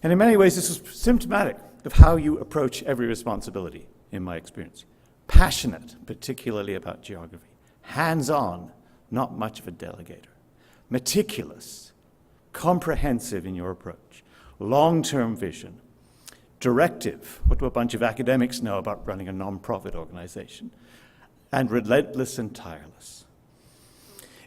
Speaker 8: And in many ways, this is symptomatic of how you approach every responsibility, in my experience. Passionate, particularly about geography. Hands-on, not much of a delegator. Meticulous, comprehensive in your approach. Long-term vision. Directive. What do a bunch of academics know about running a non-profit organization? And relentless and tireless.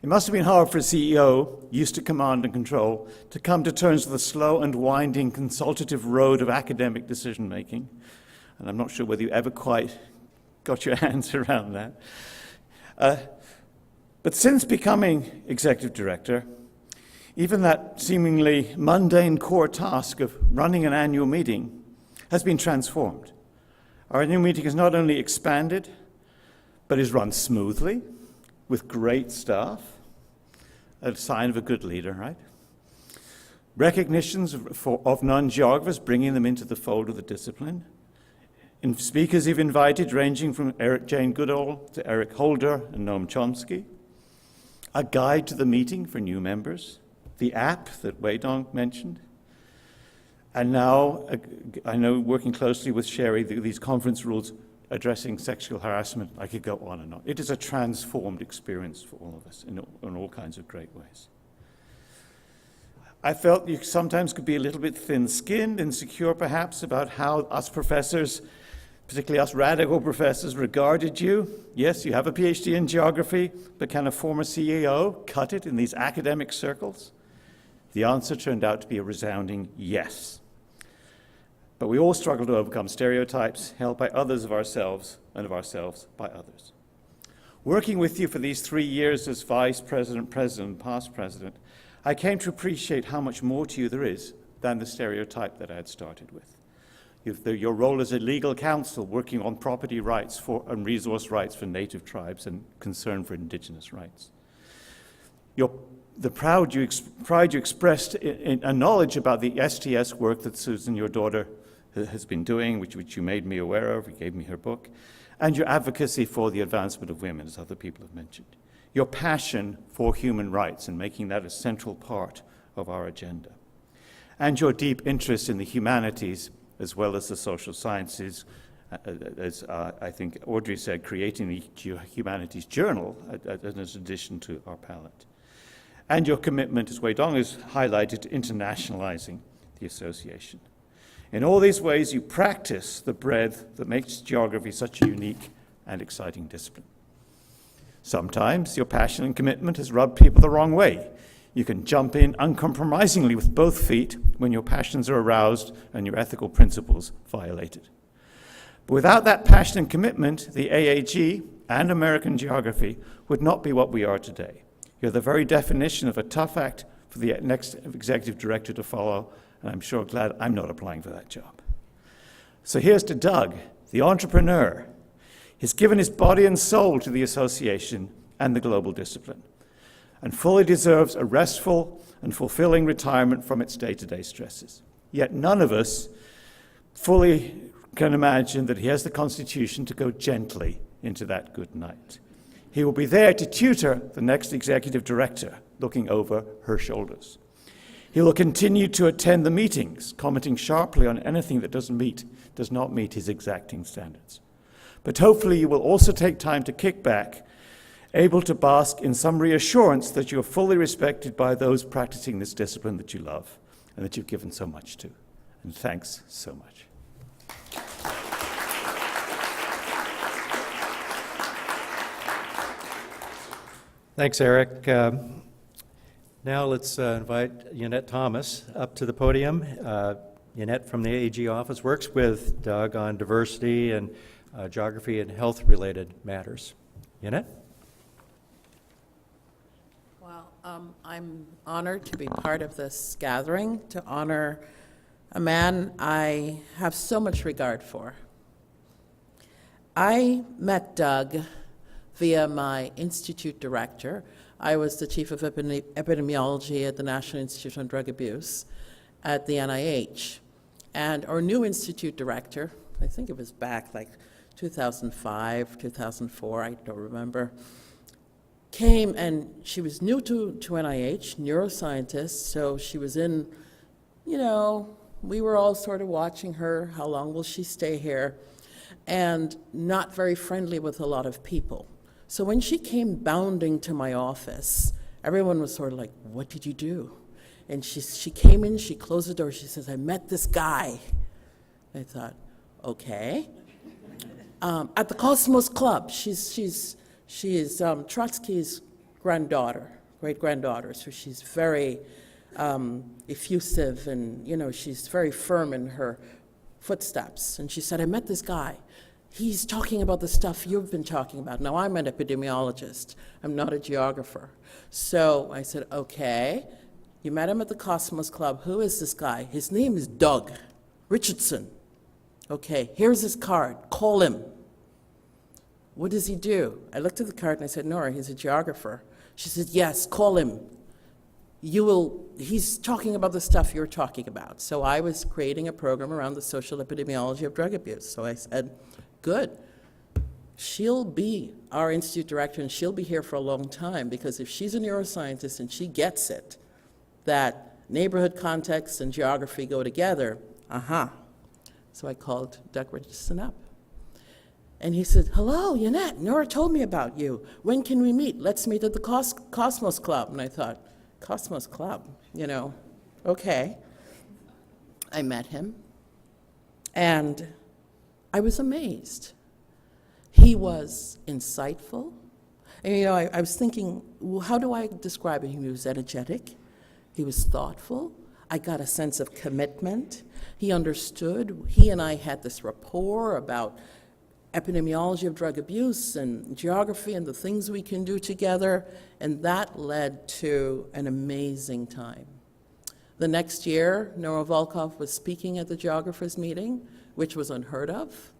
Speaker 8: It must have been hard for a CEO, used to command and control, to come to terms with the slow and winding consultative road of academic decision-making. And I'm not sure whether you ever quite got your hands around that. But since becoming executive director, even that seemingly mundane core task of running an annual meeting has been transformed. Our annual meeting has not only expanded, but is run smoothly, with great staff, a sign of a good leader, right? Recognitions of non-geographers, bringing them into the fold of the discipline. And speakers you've invited, ranging from Jane Goodall to Eric Holder and Noam Chomsky. A guide to the meeting for new members. The app that Weidong mentioned. And now, I know working closely with Sherry, these conference rules addressing sexual harassment, I could go on and on. It is a transformed experience for all of us in all kinds of great ways. I felt you sometimes could be a little bit thin-skinned, insecure perhaps, about how us professors, particularly us radical professors, regarded you. Yes, you have a PhD in geography, but can a former CEO cut it in these academic circles? The answer turned out to be a resounding yes. But we all struggle to overcome stereotypes held by others of ourselves and of ourselves by others. Working with you for these 3 years as vice president, president, past president, I came to appreciate how much more to you there is than the stereotype that I had started with. Your role as a legal counsel working on property rights and resource rights for Native tribes and concern for Indigenous rights. The pride you expressed in a knowledge about the STS work that Susan, your daughter, has been doing, which you made me aware of, you gave me her book, and your advocacy for the advancement of women, as other people have mentioned. Your passion for human rights and making that a central part of our agenda. And your deep interest in the humanities as well as the social sciences, as I think Audrey said, creating the Geo Humanities Journal as an addition to our palette. And your commitment, as Weidong has highlighted, to internationalizing the association. In all these ways, you practice the breadth that makes geography such a unique and exciting discipline. Sometimes your passion and commitment has rubbed people the wrong way. You can jump in uncompromisingly with both feet when your passions are aroused and your ethical principles violated. But without that passion and commitment, the AAG and American geography would not be what we are today. You're the very definition of a tough act for the next executive director to follow, and I'm sure glad I'm not applying for that job. So here's to Doug, the entrepreneur. He's given his body and soul to the association and the global discipline, and fully deserves a restful and fulfilling retirement from its day-to-day stresses. Yet none of us fully can imagine that he has the constitution to go gently into that good night. He will be there to tutor the next executive director, looking over her shoulders. He will continue to attend the meetings, commenting sharply on anything that does not meet his exacting standards. But hopefully you will also take time to kick back, able to bask in some reassurance that you are fully respected by those practicing this discipline that you love and that you've given so much to. And thanks so much.
Speaker 1: Thanks, Eric. Now let's invite Yonette Thomas up to the podium. Yonette from the AAG office works with Doug on diversity and geography and health-related matters. Yonette?
Speaker 9: Well, I'm honored to be part of this gathering to honor a man I have so much regard for. I met Doug via my institute director. I was the chief of epidemiology at the National Institute on Drug Abuse at the NIH. And our new institute director, I think it was back like 2005, 2004, I don't remember, came, and she was new to NIH, neuroscientist, so she was in, we were all sort of watching her, how long will she stay here, and not very friendly with a lot of people. So when she came bounding to my office, everyone was sort of like, what did you do? And she came in, she closed the door, she says, I met this guy. I thought, okay. At the Cosmos Club, she is Trotsky's great-granddaughter, so she's very effusive and, she's very firm in her footsteps. And she said, I met this guy. He's talking about the stuff you've been talking about. Now, I'm an epidemiologist. I'm not a geographer. So I said, okay, you met him at the Cosmos Club. Who is this guy? His name is Doug Richardson. Okay, here's his card. Call him. What does he do? I looked at the card and I said, Nora, he's a geographer. She said, yes, call him. He's talking about the stuff you're talking about. So I was creating a program around the social epidemiology of drug abuse. So I said, good. She'll be our institute director and she'll be here for a long time, because if she's a neuroscientist and she gets it, that neighborhood context and geography go together, So I called Doug Richardson up. And he said, hello, Yonette, Nora told me about you. When can we meet? Let's meet at the Cosmos Club. And I thought, Cosmos Club, okay. I met him, and I was amazed. He was insightful. And, I was thinking, well, how do I describe him? He was energetic. He was thoughtful. I got a sense of commitment. He understood. He and I had this rapport about epidemiology of drug abuse and geography and the things we can do together, and that led to an amazing time. The next year, Nora Volkov was speaking at the Geographers meeting, which was unheard of.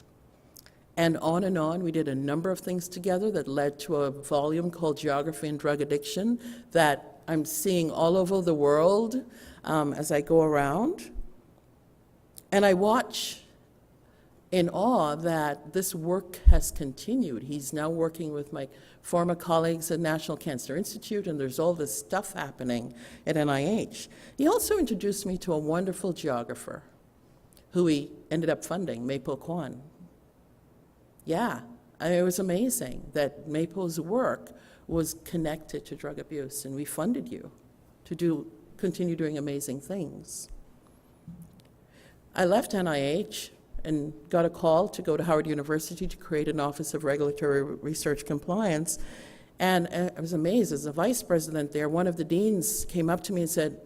Speaker 9: And on, we did a number of things together that led to a volume called Geography and Drug Addiction that I'm seeing all over the world as I go around. And I watch in awe that this work has continued. He's now working with my former colleagues at National Cancer Institute, and there's all this stuff happening at NIH. He also introduced me to a wonderful geographer who he ended up funding, Mei-Po Kwan. Yeah, it was amazing that Mei-Po's work was connected to drug abuse, and we funded you to continue doing amazing things. I left NIH and got a call to go to Howard University to create an Office of Regulatory Research Compliance, and I was amazed. As a vice president there, one of the deans came up to me and said,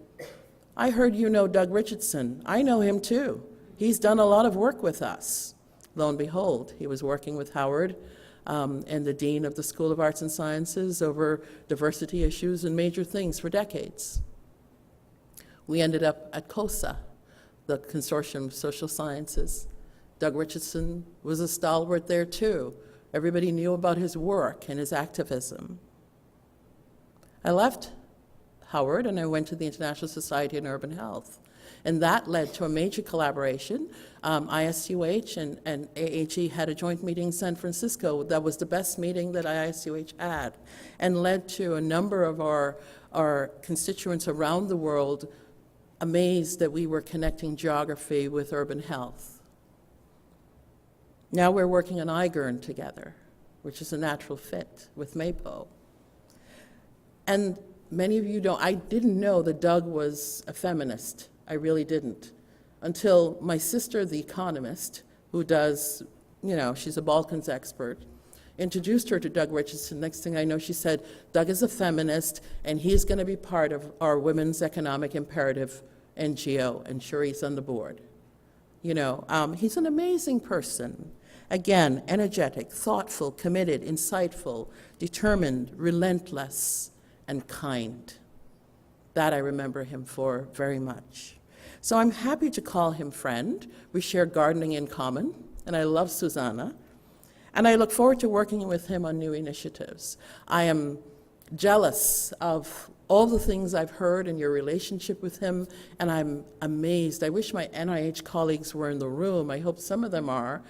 Speaker 9: "I heard you know Doug Richardson. I know him too. He's done a lot of work with us." Lo and behold, he was working with Howard and the dean of the School of Arts and Sciences over diversity issues and major things for decades. We ended up at COSA, the Consortium of Social Sciences. Doug Richardson was a stalwart there too. Everybody knew about his work and his activism. I left Howard and I went to the International Society on Urban Health. And that led to a major collaboration. ISUH and AAG had a joint meeting in San Francisco. That was the best meeting that ISUH had, and led to a number of our constituents around the world amazed that we were connecting geography with urban health. Now we're working on IGERN together, which is a natural fit with Mei-Po. And many of you don't, I didn't know that Doug was a feminist. I really didn't, until my sister, the economist, who does, she's a Balkans expert, introduced her to Doug Richardson. Next thing I know, she said, Doug is a feminist, and he's going to be part of our Women's Economic Imperative NGO, and sure, he's on the board. He's an amazing person. Again, energetic, thoughtful, committed, insightful, determined, relentless, and kind. That I remember him for very much. So I'm happy to call him friend. We share gardening in common, and I love Susanna. And I look forward to working with him on new initiatives. I am jealous of all the things I've heard in your relationship with him, and I'm amazed. I wish my NIH colleagues were in the room. I hope some of them are.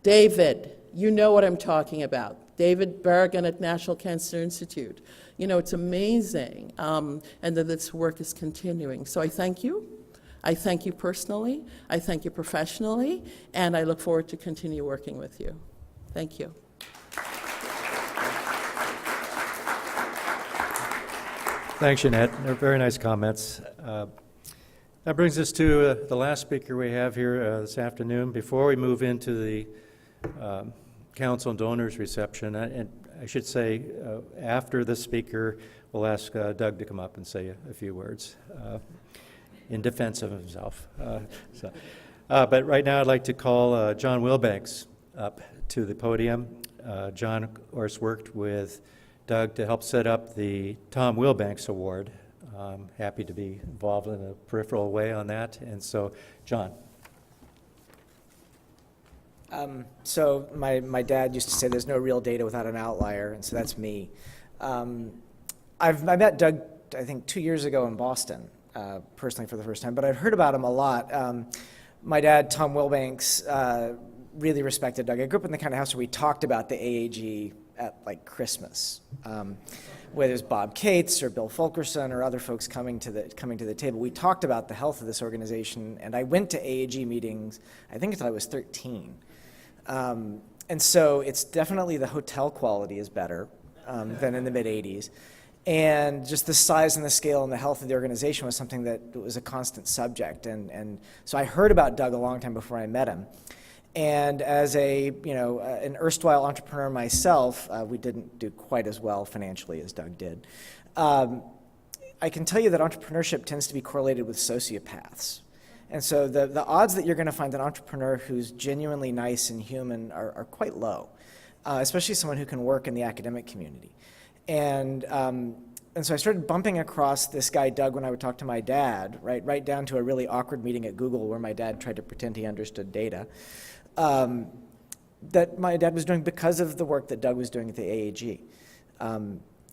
Speaker 9: David, you know what I'm talking about. David Berrigan at National Cancer Institute. It's amazing, and that this work is continuing. So I thank you. I thank you personally. I thank you professionally, and I look forward to continue working with you. Thank you.
Speaker 1: Thanks, Yonette. They're very nice comments. That brings us to the last speaker we have here this afternoon. Before we move into the council and donors reception, and I should say after the speaker, we'll ask Doug to come up and say a few words in defense of himself. But right now I'd like to call John Wilbanks up to the podium. John, of course, worked with Doug to help set up the Tom Wilbanks Award. I'm happy to be involved in a peripheral way on that. And so, John.
Speaker 10: So my dad used to say there's no real data without an outlier, and so that's me. I met Doug, I think, 2 years ago in Boston, personally for the first time, but I'd heard about him a lot. My dad, Tom Wilbanks, really respected Doug. I grew up in the kind of house where we talked about the AAG at like Christmas, whether it's Bob Cates or Bill Fulkerson or other folks coming to the table. We talked about the health of this organization, and I went to AAG meetings, I think until I was 13. And so it's definitely the hotel quality is better than in the mid-'80s. And just the size and the scale and the health of the organization was something that was a constant subject. And so I heard about Doug a long time before I met him. And as an erstwhile entrepreneur myself, we didn't do quite as well financially as Doug did. I can tell you that entrepreneurship tends to be correlated with sociopaths. And so the odds that you're going to find an entrepreneur who's genuinely nice and human are quite low, especially someone who can work in the academic community. And And so I started bumping across this guy, Doug, when I would talk to my dad, right down to a really awkward meeting at Google where my dad tried to pretend he understood data, that my dad was doing because of the work that Doug was doing at the AAG.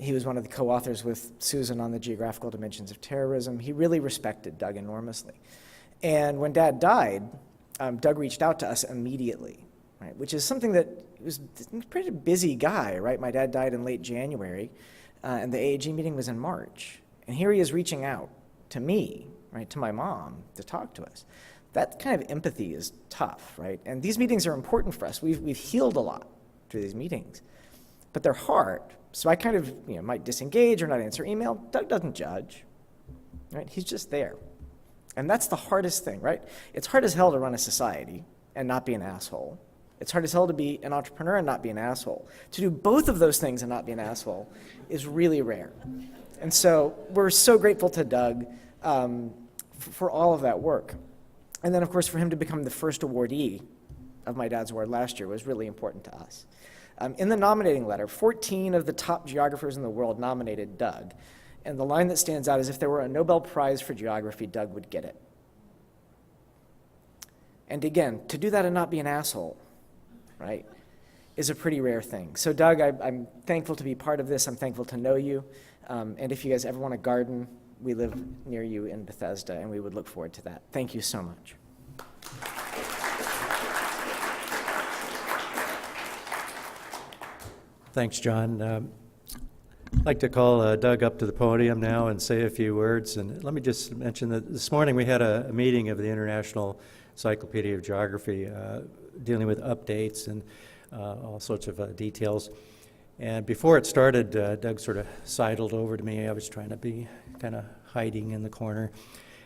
Speaker 10: He was one of the co-authors with Susan on the geographical dimensions of terrorism. He really respected Doug enormously. And when Dad died, Doug reached out to us immediately, right, which is something that was a pretty busy guy, right? My dad died in late January, and the AAG meeting was in March. And here he is reaching out to me, right, to my mom, to talk to us. That kind of empathy is tough, right? And these meetings are important for us. We've healed a lot through these meetings, but they're hard. So I kind of might disengage or not answer email. Doug doesn't judge, right? He's just there. And that's the hardest thing, right? It's hard as hell to run a society and not be an asshole. It's hard as hell to be an entrepreneur and not be an asshole. To do both of those things and not be an asshole is really rare. And so we're so grateful to Doug for all of that work. And then, of course, for him to become the first awardee of my dad's award last year was really important to us. In the nominating letter, 14 of the top geographers in the world nominated Doug. And the line that stands out is, if there were a Nobel Prize for geography, Doug would get it. And again, to do that and not be an asshole, right, is a pretty rare thing. So Doug, I'm thankful to be part of this. I'm thankful to know you. And if you guys ever want to garden, we live near you in Bethesda, and we would look forward to that. Thank you so much.
Speaker 1: Thanks, John. I'd like to call Doug up to the podium now and say a few words. And let me just mention that this morning we had a meeting of the International Encyclopedia of Geography dealing with updates and all sorts of details. And before it started, Doug sort of sidled over to me. I was trying to be kind of hiding in the corner.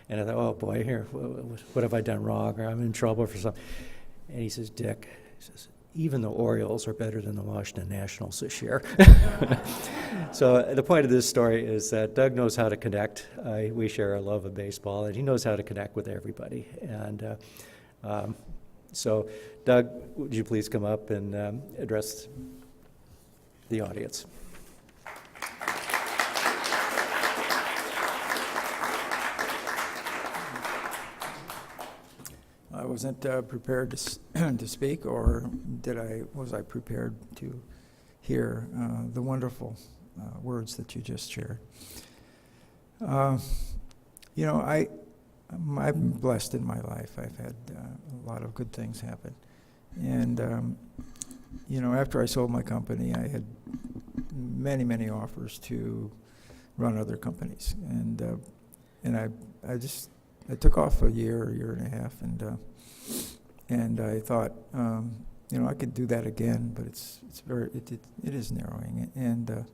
Speaker 1: And I thought, oh boy, here, what have I done wrong? Or I'm in trouble for something. And he says, Dick, he says, even the Orioles are better than the Washington Nationals this year. So the point of this story is that Doug knows how to connect. We share a love of baseball, and he knows how to connect with everybody. And so, Doug, would you please come up and address the audience?
Speaker 11: I wasn't prepared to speak, or was I prepared to hear the wonderful words that you just shared? I'm blessed in my life. I've had a lot of good things happen. And, after I sold my company, I had many, many offers to run other companies. And I took off a year and a half, and I thought, I could do that again, but it is narrowing. And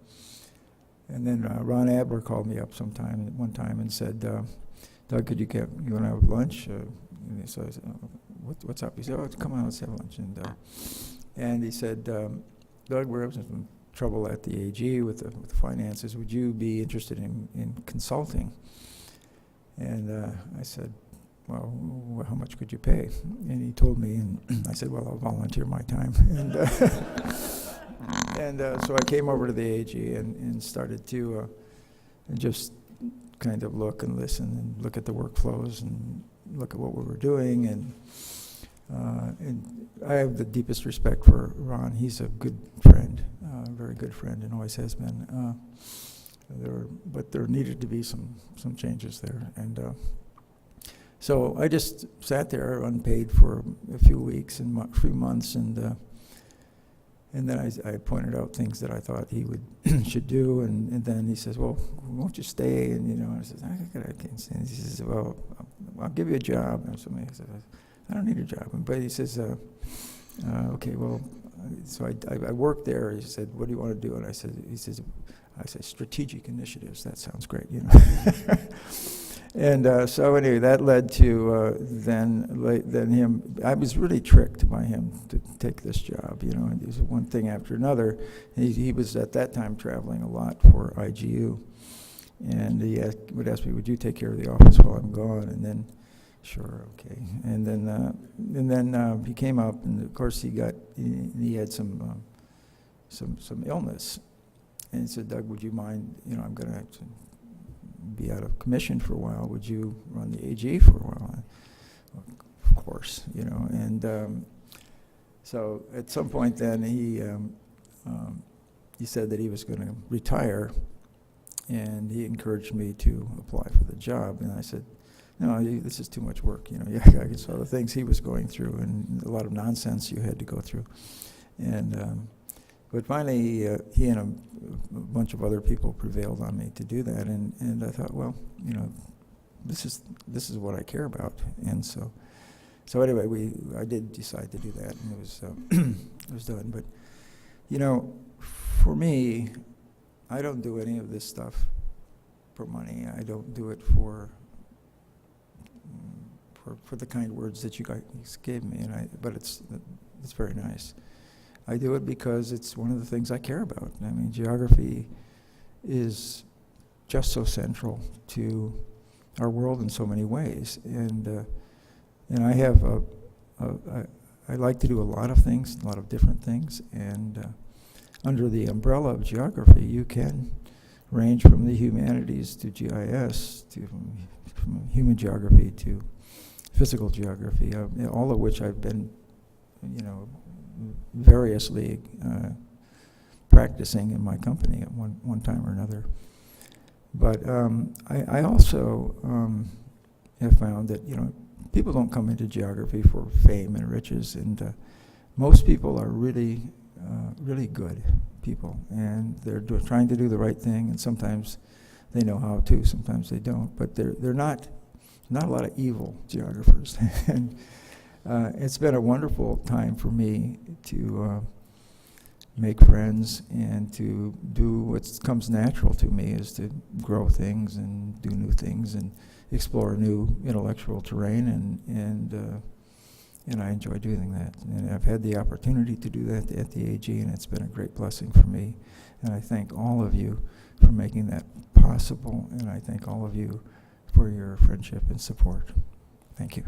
Speaker 11: then Ron Adler called me up one time and said, Doug, you want to have lunch? So I said, what's up? He said, oh, come on, let's have lunch. And he said, Doug, we're having some trouble at the AG with the finances. Would you be interested in consulting? And I said, well, how much could you pay? And he told me, and I said, well, I'll volunteer my time. And so I came over to the AAG and started to just kind of look and listen and look at the workflows and look at what we were doing. And I have the deepest respect for Ron. He's a good friend, a very good friend, and always has been. But there needed to be some changes there. And so I just sat there unpaid for a few weeks and few months, and then I pointed out things that I thought he should do, and then he says, well, won't you stay? And I said, I can't stay. And he says, well, I'll give you a job. And somebody said, I don't need a job. But he says, okay, well, so I worked there. He said, what do you want to do? And I said, strategic initiatives. That sounds great, And so anyway, that led to then him. I was really tricked by him to take this job. And it was one thing after another. He was at that time traveling a lot for IGU, and he would ask me, "Would you take care of the office while I'm gone?" And then, sure, okay. And then he came up, and of course he had some illness. and he said, Doug, would you mind, I'm going to be out of commission for a while. Would you run the AG for a while? Of course, and so at some point then he said that he was going to retire, and he encouraged me to apply for the job, and I said, no, this is too much work, I saw the things he was going through and a lot of nonsense you had to go through. And but finally, he and a bunch of other people prevailed on me to do that, and I thought, well, this is what I care about, and so anyway, I did decide to do that, and it was it was done. But for me, I don't do any of this stuff for money. I don't do it for the kind words that you guys gave me, but it's very nice. I do it because it's one of the things I care about. I mean, geography is just so central to our world in so many ways, and I have I like to do a lot of things, a lot of different things, and under the umbrella of geography, you can range from the humanities to GIS, from human geography to physical geography, all of which I've been, variously practicing in my company at one time or another. But I also have found that, people don't come into geography for fame and riches, and most people are really good people, and they're trying to do the right thing, and sometimes they know how to, sometimes they don't, but they're not a lot of evil geographers. And it's been a wonderful time for me to make friends and to do what comes natural to me, is to grow things and do new things and explore new intellectual terrain, and I enjoy doing that. And I've had the opportunity to do that at the AG, and it's been a great blessing for me. And I thank all of you for making that possible, and I thank all of you for your friendship and support. Thank you.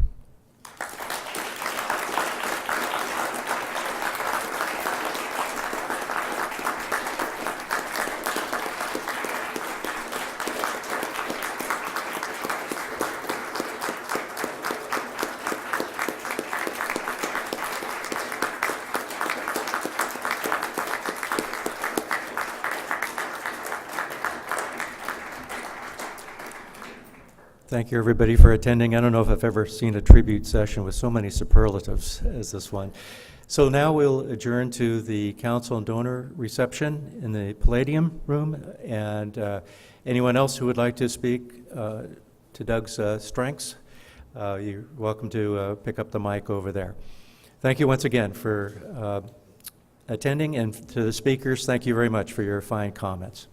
Speaker 1: Thank you, everybody, for attending. I don't know if I've ever seen a tribute session with so many superlatives as this one. So now we'll adjourn to the council and donor reception in the Palladium room. And anyone else who would like to speak to Doug's strengths, you're welcome to pick up the mic over there. Thank you once again for attending, and to the speakers, thank you very much for your fine comments.